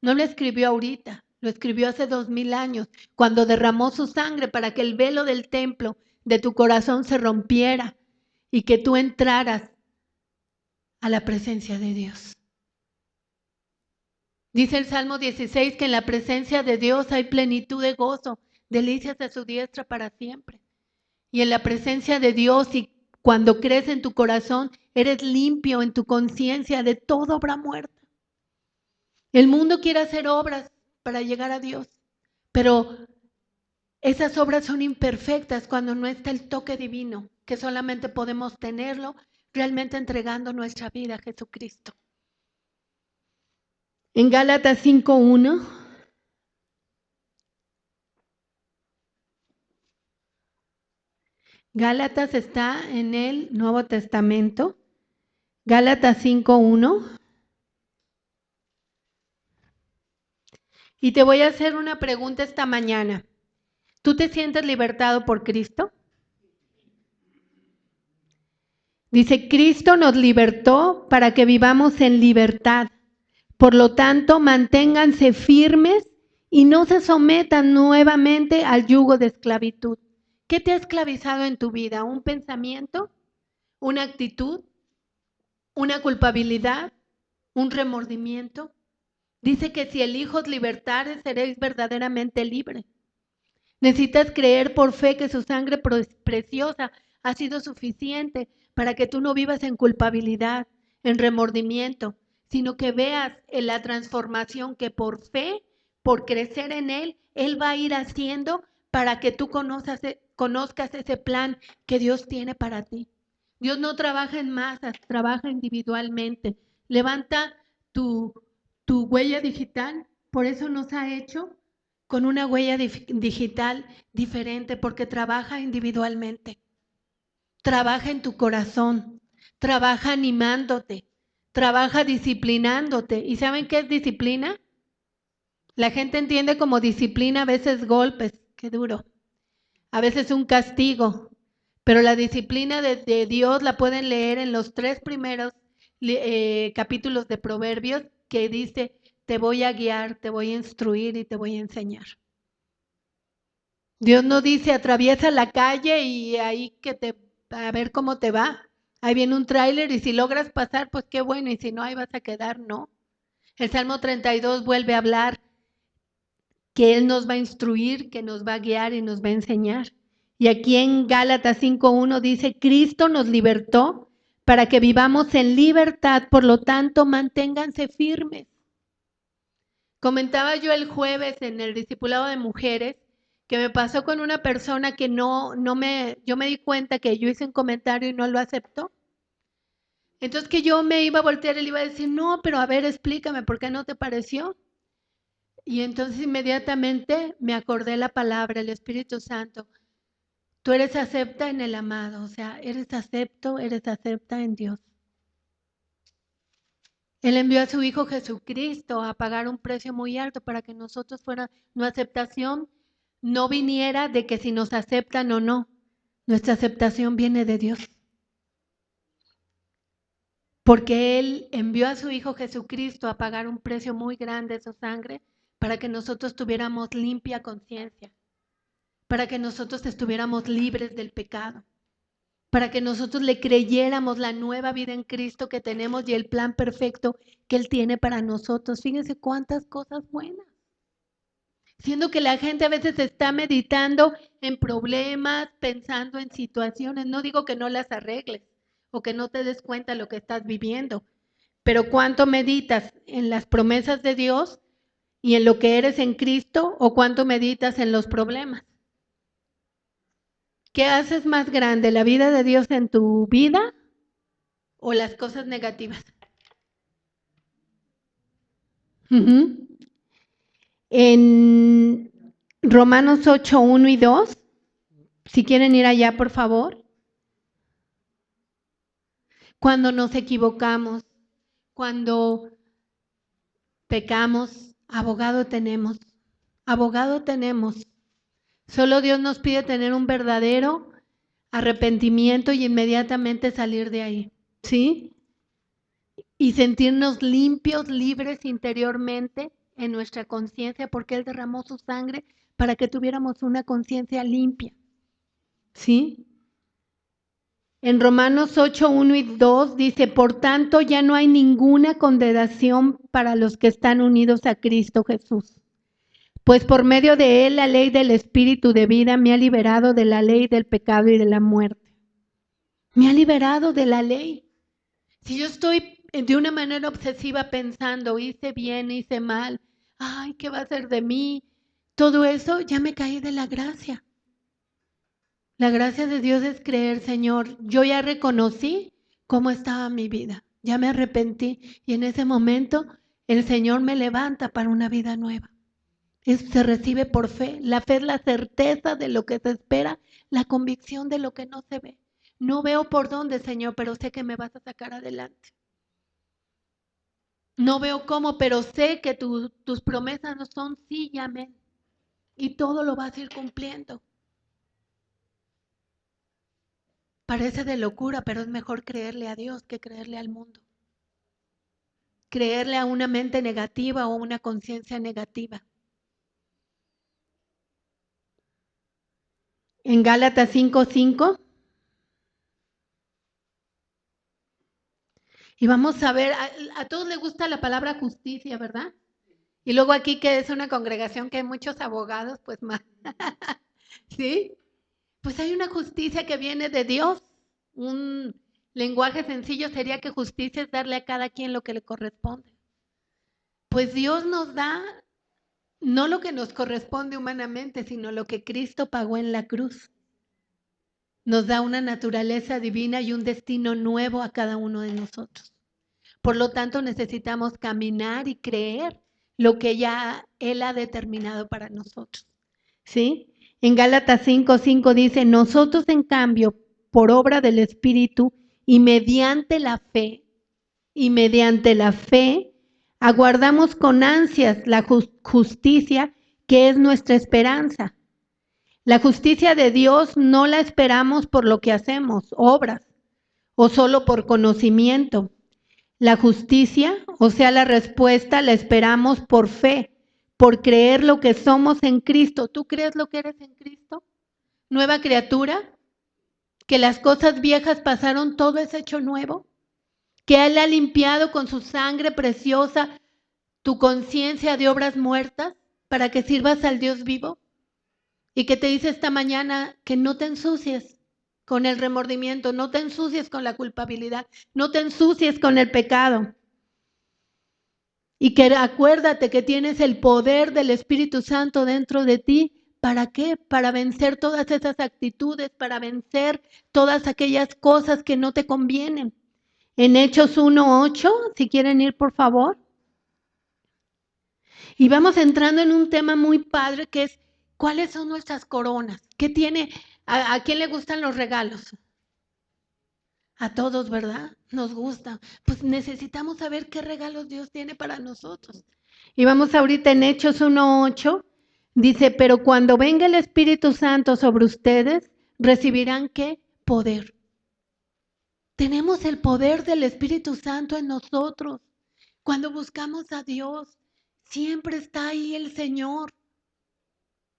No lo escribió ahorita, lo escribió hace 2000 años, cuando derramó su sangre para que el velo del templo de tu corazón se rompiera y que tú entraras a la presencia de Dios. Dice el Salmo 16 que en la presencia de Dios hay plenitud de gozo, delicias de su diestra para siempre. Y en la presencia de Dios y cuando crees en tu corazón, eres limpio en tu conciencia de toda obra muerta. El mundo quiere hacer obras para llegar a Dios, pero esas obras son imperfectas cuando no está el toque divino, que solamente podemos tenerlo realmente entregando nuestra vida a Jesucristo. En Gálatas 5:1, Gálatas está en el Nuevo Testamento, Gálatas 5:1. Y te voy a hacer una pregunta esta mañana. ¿Tú te sientes libertado por Cristo? Dice, Cristo nos libertó para que vivamos en libertad. Por lo tanto, manténganse firmes y no se sometan nuevamente al yugo de esclavitud. ¿Qué te ha esclavizado en tu vida? ¿Un pensamiento? una actitud, una culpabilidad, un remordimiento. Dice que si el Hijo os libertare, seréis verdaderamente libres. Necesitas creer por fe que su sangre preciosa ha sido suficiente para que tú no vivas en culpabilidad, en remordimiento, sino que veas en la transformación que por fe, por crecer en Él va a ir haciendo para que tú conozcas ese plan que Dios tiene para ti. Dios no trabaja en masas, trabaja individualmente. Levanta tu huella digital, por eso nos ha hecho con una huella digital diferente, porque trabaja individualmente, trabaja en tu corazón, trabaja animándote, trabaja disciplinándote. ¿Y saben qué es disciplina? La gente entiende como disciplina a veces golpes, qué duro, a veces un castigo, pero la disciplina de Dios la pueden leer en los 3 primeros capítulos de Proverbios, que dice: te voy a guiar, te voy a instruir y te voy a enseñar. Dios no dice atraviesa la calle y ahí a ver cómo te va. Ahí viene un tráiler y si logras pasar, pues qué bueno, y si no, ahí vas a quedar, no. El Salmo 32 vuelve a hablar que Él nos va a instruir, que nos va a guiar y nos va a enseñar. Y aquí en Gálatas 5:1 dice: Cristo nos libertó para que vivamos en libertad, por lo tanto, manténganse firmes. Comentaba yo el jueves en el discipulado de mujeres que me pasó con una persona que yo me di cuenta que yo hice un comentario y no lo aceptó. Entonces que yo me iba a voltear y le iba a decir: no, pero a ver, explícame, ¿por qué no te pareció? Y entonces inmediatamente me acordé la palabra, el Espíritu Santo. Tú eres acepta en el amado, o sea, eres acepta en Dios. Él envió a su Hijo Jesucristo a pagar un precio muy alto para que nosotros nuestra aceptación no viniera de que si nos aceptan o no. Nuestra aceptación viene de Dios. Porque Él envió a su Hijo Jesucristo a pagar un precio muy grande, su sangre, para que nosotros tuviéramos limpia conciencia, para que nosotros estuviéramos libres del pecado, para que nosotros le creyéramos la nueva vida en Cristo que tenemos y el plan perfecto que Él tiene para nosotros. Fíjense cuántas cosas buenas. Siendo que la gente a veces está meditando en problemas, pensando en situaciones. No digo que no las arregles o que no te des cuenta de lo que estás viviendo, pero ¿cuánto meditas en las promesas de Dios y en lo que eres en Cristo, o cuánto meditas en los problemas? ¿Qué haces más grande, la vida de Dios en tu vida o las cosas negativas? En Romanos 8:1 y 2, si quieren ir allá, por favor. Cuando nos equivocamos, cuando pecamos, abogado tenemos. Abogado tenemos. Solo Dios nos pide tener un verdadero arrepentimiento y inmediatamente salir de ahí, ¿sí? Y sentirnos limpios, libres interiormente en nuestra conciencia, porque Él derramó su sangre para que tuviéramos una conciencia limpia, ¿sí? En Romanos 8:1 y 2 dice: por tanto, ya no hay ninguna condenación para los que están unidos a Cristo Jesús. Pues por medio de Él, la ley del Espíritu de vida me ha liberado de la ley del pecado y de la muerte. Me ha liberado de la ley. Si yo estoy de una manera obsesiva pensando, hice bien, hice mal, ay, ¿qué va a ser de mí? Todo eso, ya me caí de la gracia. La gracia de Dios es creer: Señor, yo ya reconocí cómo estaba mi vida, ya me arrepentí, y en ese momento el Señor me levanta para una vida nueva. Se recibe por fe. La fe es la certeza de lo que se espera, la convicción de lo que no se ve. No veo por dónde, Señor, pero sé que me vas a sacar adelante. No veo cómo, pero sé que tus promesas no son sí y amén. Y todo lo vas a ir cumpliendo. Parece de locura, pero es mejor creerle a Dios que creerle al mundo. Creerle a una mente negativa o una conciencia negativa. En Gálatas 5:5 Y vamos a ver, a todos les gusta la palabra justicia, ¿verdad? Y luego aquí que es una congregación que hay muchos abogados, pues más, ¿sí? Pues hay una justicia que viene de Dios. Un lenguaje sencillo sería que justicia es darle a cada quien lo que le corresponde. Pues Dios nos da no lo que nos corresponde humanamente, sino lo que Cristo pagó en la cruz. Nos da una naturaleza divina y un destino nuevo a cada uno de nosotros. Por lo tanto, necesitamos caminar y creer lo que ya Él ha determinado para nosotros. ¿Sí? En Gálatas 5:5 dice, nosotros en cambio, por obra del Espíritu y mediante la fe, aguardamos con ansias la justicia que es nuestra esperanza. La justicia de Dios no la esperamos por lo que hacemos, obras, o solo por conocimiento. La justicia, o sea, la respuesta, la esperamos por fe, por creer lo que somos en Cristo. ¿Tú crees lo que eres en Cristo? Nueva criatura, que las cosas viejas pasaron, todo es hecho nuevo, que Él ha limpiado con su sangre preciosa tu conciencia de obras muertas para que sirvas al Dios vivo. Y que te dice esta mañana que no te ensucies con el remordimiento, no te ensucies con la culpabilidad, no te ensucies con el pecado. Y que acuérdate que tienes el poder del Espíritu Santo dentro de ti. ¿Para qué? Para vencer todas esas actitudes, para vencer todas aquellas cosas que no te convienen. En Hechos 1:8, si quieren ir por favor. Y vamos entrando en un tema muy padre que es, ¿cuáles son nuestras coronas? ¿Qué tiene? ¿A quién le gustan los regalos? A todos, ¿verdad? Nos gusta. Pues necesitamos saber qué regalos Dios tiene para nosotros. Y vamos ahorita en Hechos 1:8. Dice, pero cuando venga el Espíritu Santo sobre ustedes, recibirán ¿qué? Poder. Tenemos el poder del Espíritu Santo en nosotros. Cuando buscamos a Dios, siempre está ahí el Señor.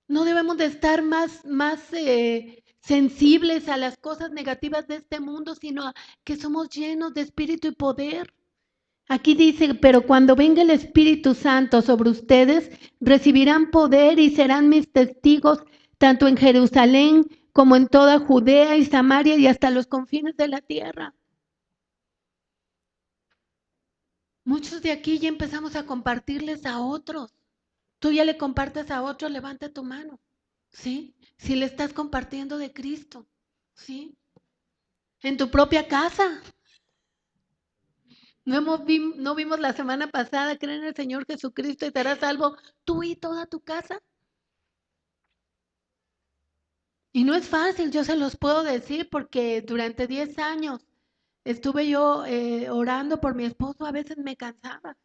No debemos de estar más sensibles a las cosas negativas de este mundo, sino que somos llenos de espíritu y poder. Aquí dice, pero cuando venga el Espíritu Santo sobre ustedes, recibirán poder y serán mis testigos, tanto en Jerusalén como en toda Judea y Samaria y hasta los confines de la tierra. Muchos de aquí ya empezamos a compartirles a otros. Tú ya le compartes a otro, levanta tu mano, ¿sí? Si le estás compartiendo de Cristo, ¿sí? En tu propia casa. No vimos la semana pasada, cree en el Señor Jesucristo y serás salvo tú y toda tu casa. Y no es fácil, yo se los puedo decir porque durante 10 años estuve yo orando por mi esposo, a veces me cansaba.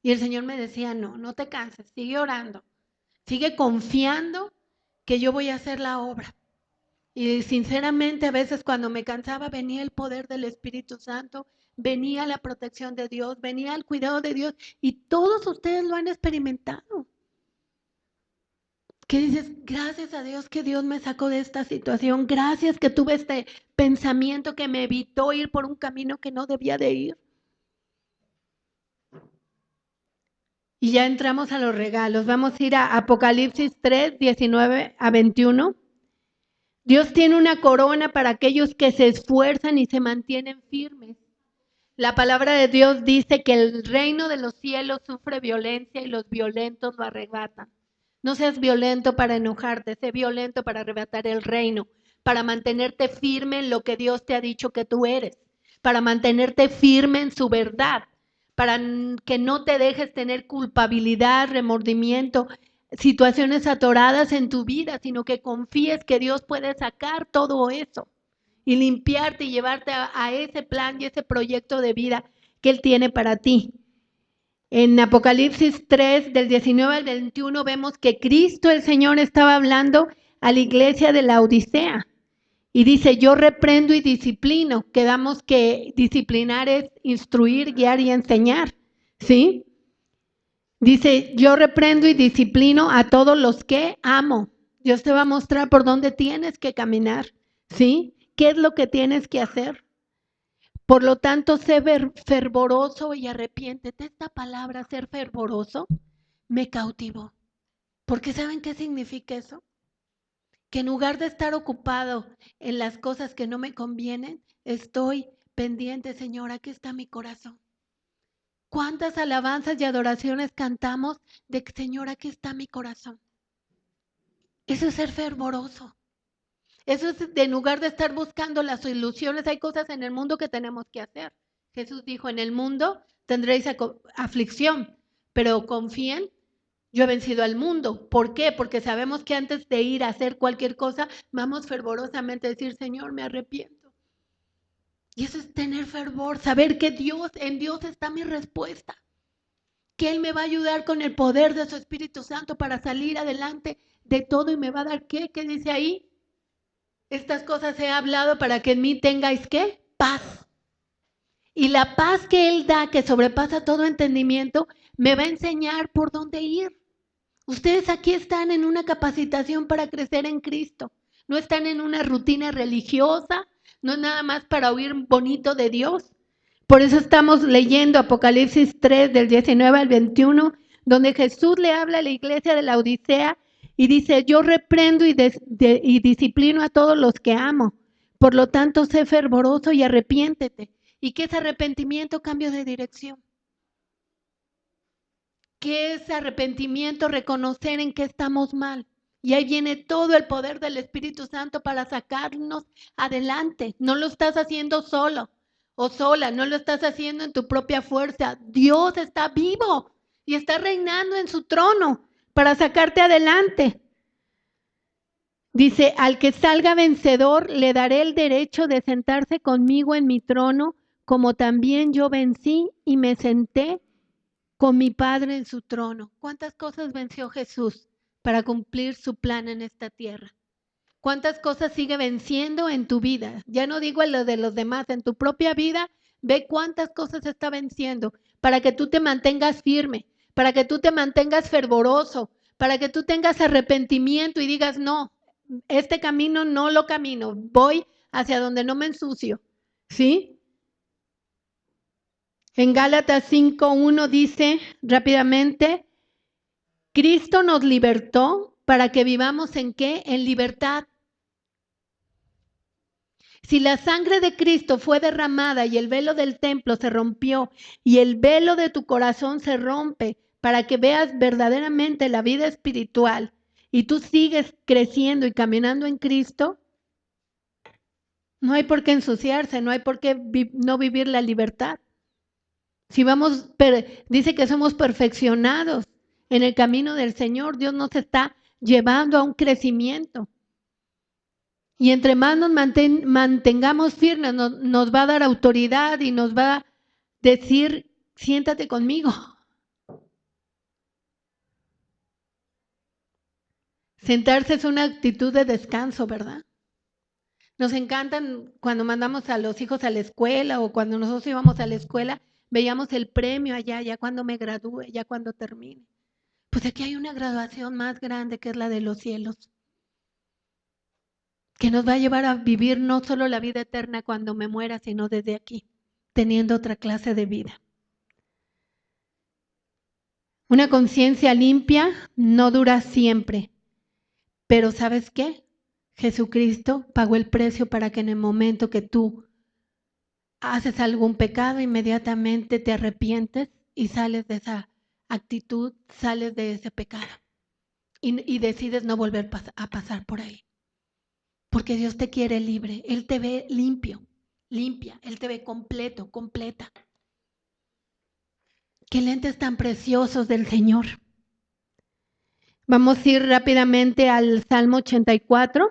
Y el Señor me decía, no te canses, sigue orando, sigue confiando que yo voy a hacer la obra. Y sinceramente a veces cuando me cansaba venía el poder del Espíritu Santo, venía la protección de Dios, venía el cuidado de Dios y todos ustedes lo han experimentado. Que dices, gracias a Dios que Dios me sacó de esta situación, gracias que tuve este pensamiento que me evitó ir por un camino que no debía de ir. Y ya entramos a los regalos. Vamos a ir a Apocalipsis 3, 19 a 21. Dios tiene una corona para aquellos que se esfuerzan y se mantienen firmes. La palabra de Dios dice que el reino de los cielos sufre violencia y los violentos lo arrebatan. No seas violento para enojarte, sé violento para arrebatar el reino, para mantenerte firme en lo que Dios te ha dicho que tú eres, para mantenerte firme en su verdad, para que no te dejes tener culpabilidad, remordimiento, situaciones atoradas en tu vida, sino que confíes que Dios puede sacar todo eso y limpiarte y llevarte a ese plan y ese proyecto de vida que Él tiene para ti. En Apocalipsis 3, del 19 al 21, vemos que Cristo el Señor estaba hablando a la iglesia de la Odisea. Y dice, yo reprendo y disciplino. Quedamos que disciplinar es instruir, guiar y enseñar. ¿Sí? Dice, yo reprendo y disciplino a todos los que amo. Dios te va a mostrar por dónde tienes que caminar. ¿Sí? ¿Qué es lo que tienes que hacer? Por lo tanto, sé fervoroso y arrepiéntete. Esta palabra, ser fervoroso, me cautivó. Porque ¿saben qué significa eso? Que en lugar de estar ocupado en las cosas que no me convienen, estoy pendiente, Señor, aquí está mi corazón. ¿Cuántas alabanzas y adoraciones cantamos de que, Señor, aquí está mi corazón? Eso es ser fervoroso. Eso es en lugar de estar buscando las ilusiones. Hay cosas en el mundo que tenemos que hacer. Jesús dijo, en el mundo tendréis aflicción, pero confíen, yo he vencido al mundo. ¿Por qué? Porque sabemos que antes de ir a hacer cualquier cosa, vamos fervorosamente a decir, Señor, me arrepiento. Y eso es tener fervor, saber que en Dios está mi respuesta. Que Él me va a ayudar con el poder de su Espíritu Santo para salir adelante de todo y me va a dar ¿qué? ¿Qué dice ahí? Estas cosas he hablado para que en mí tengáis ¿qué? Paz. Y la paz que Él da, que sobrepasa todo entendimiento, me va a enseñar por dónde ir. Ustedes aquí están en una capacitación para crecer en Cristo. No están en una rutina religiosa, no es nada más para oír bonito de Dios. Por eso estamos leyendo Apocalipsis 3 del 19 al 21, donde Jesús le habla a la iglesia de la Odisea y dice, yo reprendo y disciplino a todos los que amo. Por lo tanto, sé fervoroso y arrepiéntete. ¿Y qué es arrepentimiento? Cambio de dirección. ¿Qué es arrepentimiento? Reconocer en qué estamos mal. Y ahí viene todo el poder del Espíritu Santo para sacarnos adelante. No lo estás haciendo solo o sola, no lo estás haciendo en tu propia fuerza. Dios está vivo y está reinando en su trono para sacarte adelante. Dice, al que salga vencedor le daré el derecho de sentarse conmigo en mi trono, como también yo vencí y me senté con mi Padre en su trono. ¿Cuántas cosas venció Jesús para cumplir su plan en esta tierra? ¿Cuántas cosas sigue venciendo en tu vida? Ya no digo en lo de los demás, en tu propia vida, ve cuántas cosas está venciendo para que tú te mantengas firme, para que tú te mantengas fervoroso, para que tú tengas arrepentimiento y digas, no, este camino no lo camino, voy hacia donde no me ensucio, ¿sí? En Gálatas 5:1 dice rápidamente, Cristo nos libertó para que vivamos ¿en qué? En libertad. Si la sangre de Cristo fue derramada y el velo del templo se rompió y el velo de tu corazón se rompe para que veas verdaderamente la vida espiritual y tú sigues creciendo y caminando en Cristo, no hay por qué ensuciarse, no hay por qué no vivir la libertad. Si vamos, dice que somos perfeccionados en el camino del Señor, Dios nos está llevando a un crecimiento. Y entre más nos mantengamos firmes, nos va a dar autoridad y nos va a decir, siéntate conmigo. Sentarse es una actitud de descanso, ¿verdad? Nos encantan cuando mandamos a los hijos a la escuela o cuando nosotros íbamos a la escuela, veíamos el premio allá, ya cuando me gradúe, ya cuando termine. Pues aquí hay una graduación más grande que es la de los cielos, que nos va a llevar a vivir no solo la vida eterna cuando me muera, sino desde aquí, teniendo otra clase de vida. Una conciencia limpia no dura siempre, pero ¿sabes qué? Jesucristo pagó el precio para que en el momento que tú haces algún pecado, inmediatamente te arrepientes y sales de esa actitud, sales de ese pecado y decides no volver a pasar por ahí. Porque Dios te quiere libre, Él te ve limpio, limpia, Él te ve completo, completa. Qué lentes tan preciosos del Señor. Vamos a ir rápidamente al Salmo 84.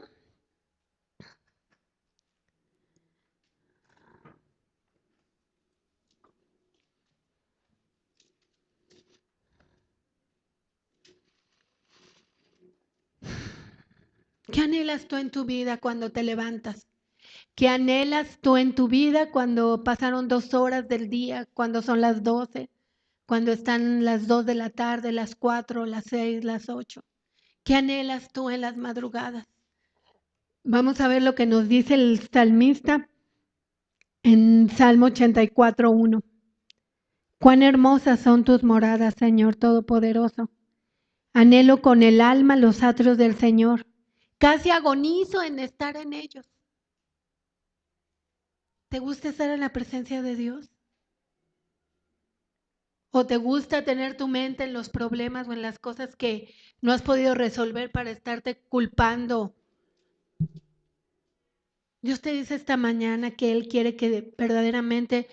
¿Qué anhelas tú en tu vida cuando te levantas? ¿Qué anhelas tú en tu vida cuando pasaron 2 horas del día, cuando son las 12, cuando están las 2 de la tarde, las 4, las 6, las 8? ¿Qué anhelas tú en las madrugadas? Vamos a ver lo que nos dice el salmista en Salmo 84:1. Cuán hermosas son tus moradas, Señor Todopoderoso. Anhelo con el alma los atrios del Señor. Casi agonizo en estar en ellos. ¿Te gusta estar en la presencia de Dios? ¿O te gusta tener tu mente en los problemas o en las cosas que no has podido resolver para estarte culpando? Dios te dice esta mañana que Él quiere que verdaderamente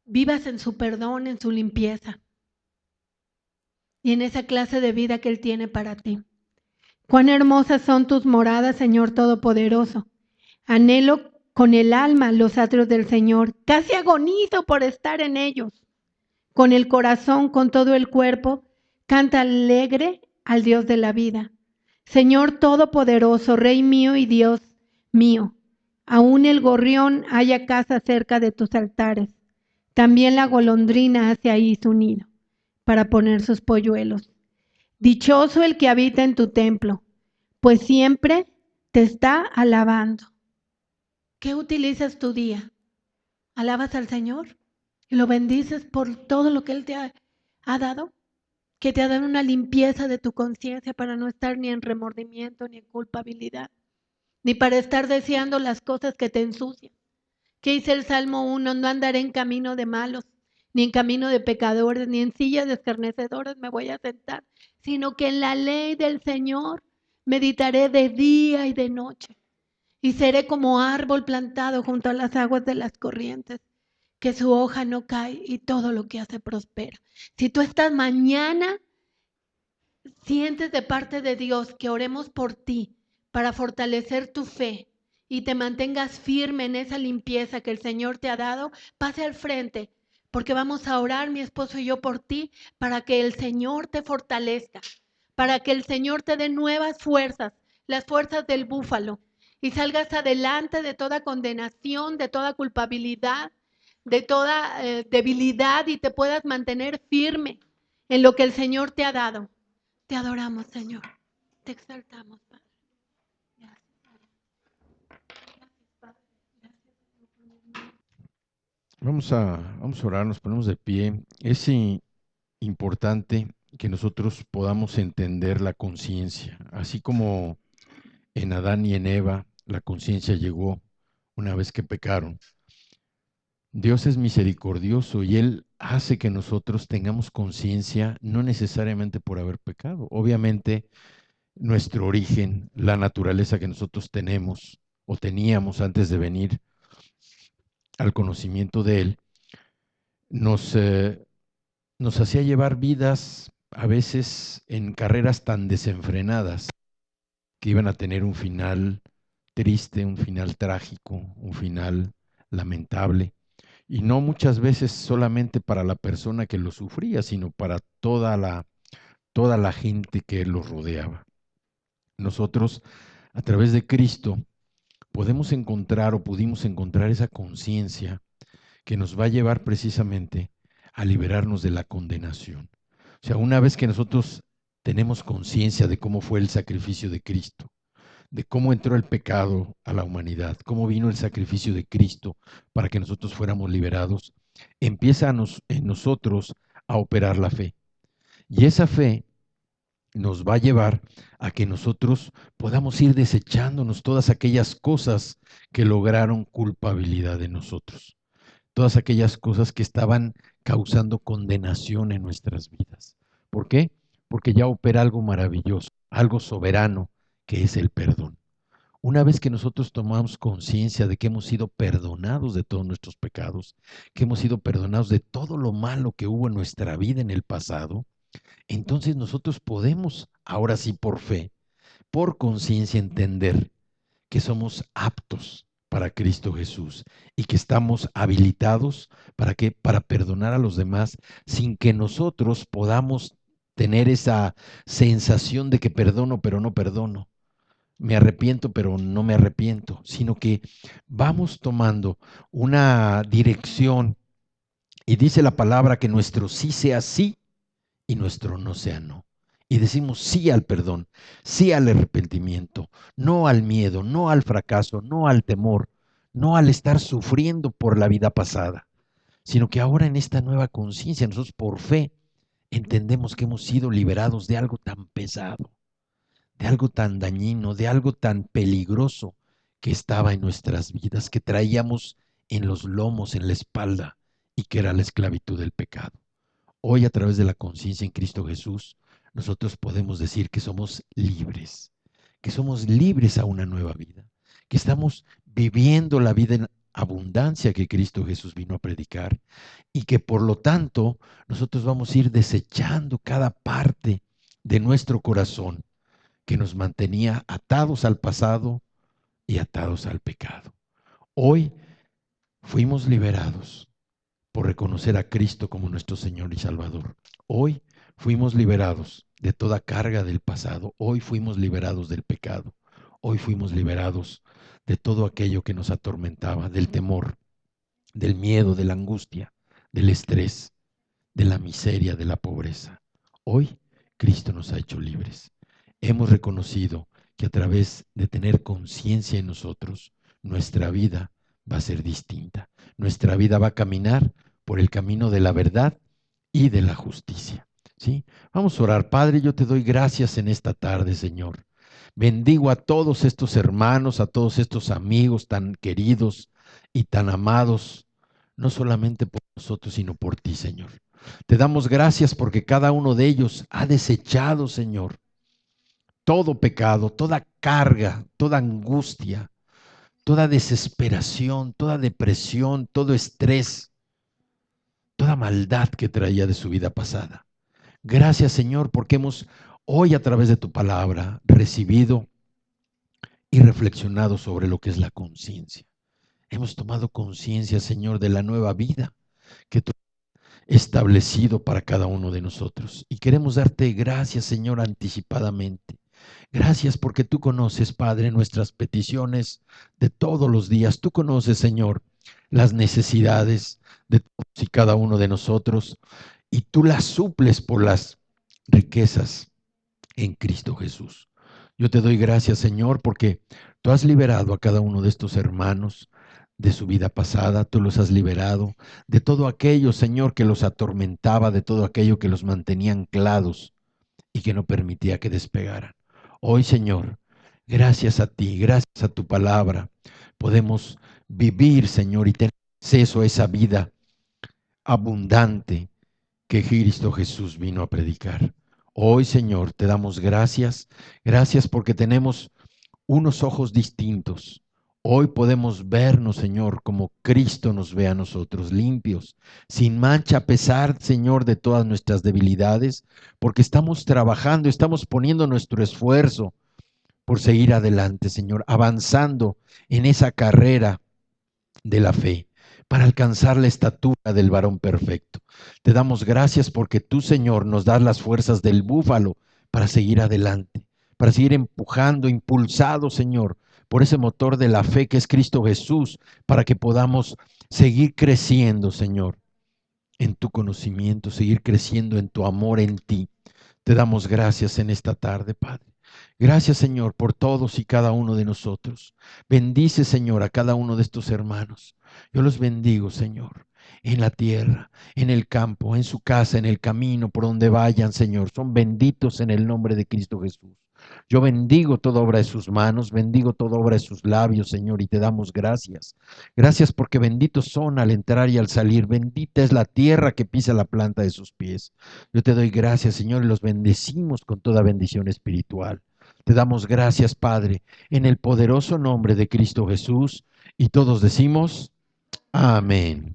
vivas en su perdón, en su limpieza y en esa clase de vida que Él tiene para ti. Cuán hermosas son tus moradas, Señor Todopoderoso. Anhelo con el alma los atrios del Señor. Casi agonizo por estar en ellos. Con el corazón, con todo el cuerpo, canta alegre al Dios de la vida. Señor Todopoderoso, Rey mío y Dios mío, aún el gorrión halla casa cerca de tus altares. También la golondrina hace ahí su nido para poner sus polluelos. Dichoso el que habita en tu templo, pues siempre te está alabando. ¿Qué utilizas tu día? ¿Alabas al Señor? ¿Y lo bendices por todo lo que Él te ha dado? Que te ha dado una limpieza de tu conciencia para no estar ni en remordimiento, ni en culpabilidad, ni para estar deseando las cosas que te ensucian. ¿Qué dice el Salmo 1? No andaré en camino de malos, ni en camino de pecadores, ni en silla de escarnecedores me voy a sentar, sino que en la ley del Señor meditaré de día y de noche, y seré como árbol plantado junto a las aguas de las corrientes, que su hoja no cae y todo lo que hace prospera. Si tú estás mañana, sientes de parte de Dios que oremos por ti para fortalecer tu fe y te mantengas firme en esa limpieza que el Señor te ha dado, pase al frente, porque vamos a orar mi esposo y yo por ti para que el Señor te fortalezca, para que el Señor te dé nuevas fuerzas, las fuerzas del búfalo, y salgas adelante de toda condenación, de toda culpabilidad, de toda debilidad, y te puedas mantener firme en lo que el Señor te ha dado. Te adoramos, Señor. Te exaltamos, Padre. Gracias, Padre. Vamos a orar, nos ponemos de pie. Es importante que nosotros podamos entender la conciencia, así como en Adán y en Eva la conciencia llegó una vez que pecaron. Dios es misericordioso y Él hace que nosotros tengamos conciencia, no necesariamente por haber pecado. Obviamente, nuestro origen, la naturaleza que nosotros tenemos o teníamos antes de venir al conocimiento de Él, nos hacía llevar vidas a veces en carreras tan desenfrenadas que iban a tener un final triste, un final trágico, un final lamentable. Y no muchas veces solamente para la persona que lo sufría, sino para toda la gente que los rodeaba. Nosotros, a través de Cristo, podemos encontrar o pudimos encontrar esa conciencia que nos va a llevar precisamente a liberarnos de la condenación. O sea, una vez que nosotros tenemos conciencia de cómo fue el sacrificio de Cristo, de cómo entró el pecado a la humanidad, cómo vino el sacrificio de Cristo para que nosotros fuéramos liberados, empieza en nosotros a operar la fe. Y esa fe nos va a llevar a que nosotros podamos ir desechándonos todas aquellas cosas que lograron culpabilidad en nosotros, todas aquellas cosas que estaban causando condenación en nuestras vidas. ¿Por qué? Porque ya opera algo maravilloso, algo soberano, que es el perdón. Una vez que nosotros tomamos conciencia de que hemos sido perdonados de todos nuestros pecados, que hemos sido perdonados de todo lo malo que hubo en nuestra vida en el pasado, entonces nosotros podemos, ahora sí por fe, por conciencia, entender que somos aptos para Cristo Jesús y que estamos habilitados para que para perdonar a los demás sin que nosotros podamos tener esa sensación de que perdono pero no perdono, me arrepiento pero no me arrepiento, sino que vamos tomando una dirección y dice la palabra que nuestro sí sea sí y nuestro no sea no. Y decimos sí al perdón, sí al arrepentimiento, no al miedo, no al fracaso, no al temor, no al estar sufriendo por la vida pasada, sino que ahora en esta nueva conciencia, nosotros por fe entendemos que hemos sido liberados de algo tan pesado, de algo tan dañino, de algo tan peligroso que estaba en nuestras vidas, que traíamos en los lomos, en la espalda, y que era la esclavitud del pecado. Hoy, a través de la conciencia en Cristo Jesús, nosotros podemos decir que somos libres a una nueva vida, que estamos viviendo la vida en abundancia que Cristo Jesús vino a predicar, y que por lo tanto nosotros vamos a ir desechando cada parte de nuestro corazón que nos mantenía atados al pasado y atados al pecado. Hoy fuimos liberados por reconocer a Cristo como nuestro Señor y Salvador. Hoy fuimos liberados de toda carga del pasado. Hoy fuimos liberados del pecado. Hoy fuimos liberados de todo aquello que nos atormentaba, del temor, del miedo, de la angustia, del estrés, de la miseria, de la pobreza. Hoy Cristo nos ha hecho libres. Hemos reconocido que a través de tener conciencia en nosotros, nuestra vida va a ser distinta. Nuestra vida va a caminar por el camino de la verdad y de la justicia. ¿Sí? Vamos a orar. Padre, yo te doy gracias en esta tarde, Señor. Bendigo a todos estos hermanos, a todos estos amigos tan queridos y tan amados, no solamente por nosotros, sino por ti, Señor. Te damos gracias porque cada uno de ellos ha desechado, Señor, todo pecado, toda carga, toda angustia, toda desesperación, toda depresión, todo estrés, toda maldad que traía de su vida pasada. Gracias, Señor, porque hemos hoy a través de tu palabra recibido y reflexionado sobre lo que es la conciencia. Hemos tomado conciencia, Señor, de la nueva vida que tú establecido para cada uno de nosotros. Y queremos darte gracias, Señor, anticipadamente. Gracias porque tú conoces, Padre, nuestras peticiones de todos los días. Tú conoces, Señor, las necesidades de todos y cada uno de nosotros, y tú las suples por las riquezas en Cristo Jesús. Yo te doy gracias, Señor, porque tú has liberado a cada uno de estos hermanos de su vida pasada. Tú los has liberado de todo aquello, Señor, que los atormentaba, de todo aquello que los mantenía anclados y que no permitía que despegaran. Hoy, Señor, gracias a ti, gracias a tu palabra, podemos vivir, Señor, y tener acceso a esa vida abundante que Cristo Jesús vino a predicar. Hoy, Señor, te damos gracias, gracias porque tenemos unos ojos distintos. Hoy podemos vernos, Señor, como Cristo nos ve a nosotros, limpios, sin mancha, a pesar, Señor, de todas nuestras debilidades, porque estamos trabajando, estamos poniendo nuestro esfuerzo por seguir adelante, Señor, avanzando en esa carrera de la fe, para alcanzar la estatura del varón perfecto. Te damos gracias porque tú, Señor, nos das las fuerzas del búfalo para seguir adelante, para seguir empujando, impulsado, Señor, por ese motor de la fe que es Cristo Jesús, para que podamos seguir creciendo, Señor, en tu conocimiento, seguir creciendo en tu amor en ti. Te damos gracias en esta tarde, Padre. Gracias, Señor, por todos y cada uno de nosotros. Bendice, Señor, a cada uno de estos hermanos. Yo los bendigo, Señor, en la tierra, en el campo, en su casa, en el camino, por donde vayan, Señor. Son benditos en el nombre de Cristo Jesús. Yo bendigo toda obra de sus manos, bendigo toda obra de sus labios, Señor, y te damos gracias. Gracias porque benditos son al entrar y al salir. Bendita es la tierra que pisa la planta de sus pies. Yo te doy gracias, Señor, y los bendecimos con toda bendición espiritual. Te damos gracias, Padre, en el poderoso nombre de Cristo Jesús, y todos decimos amén.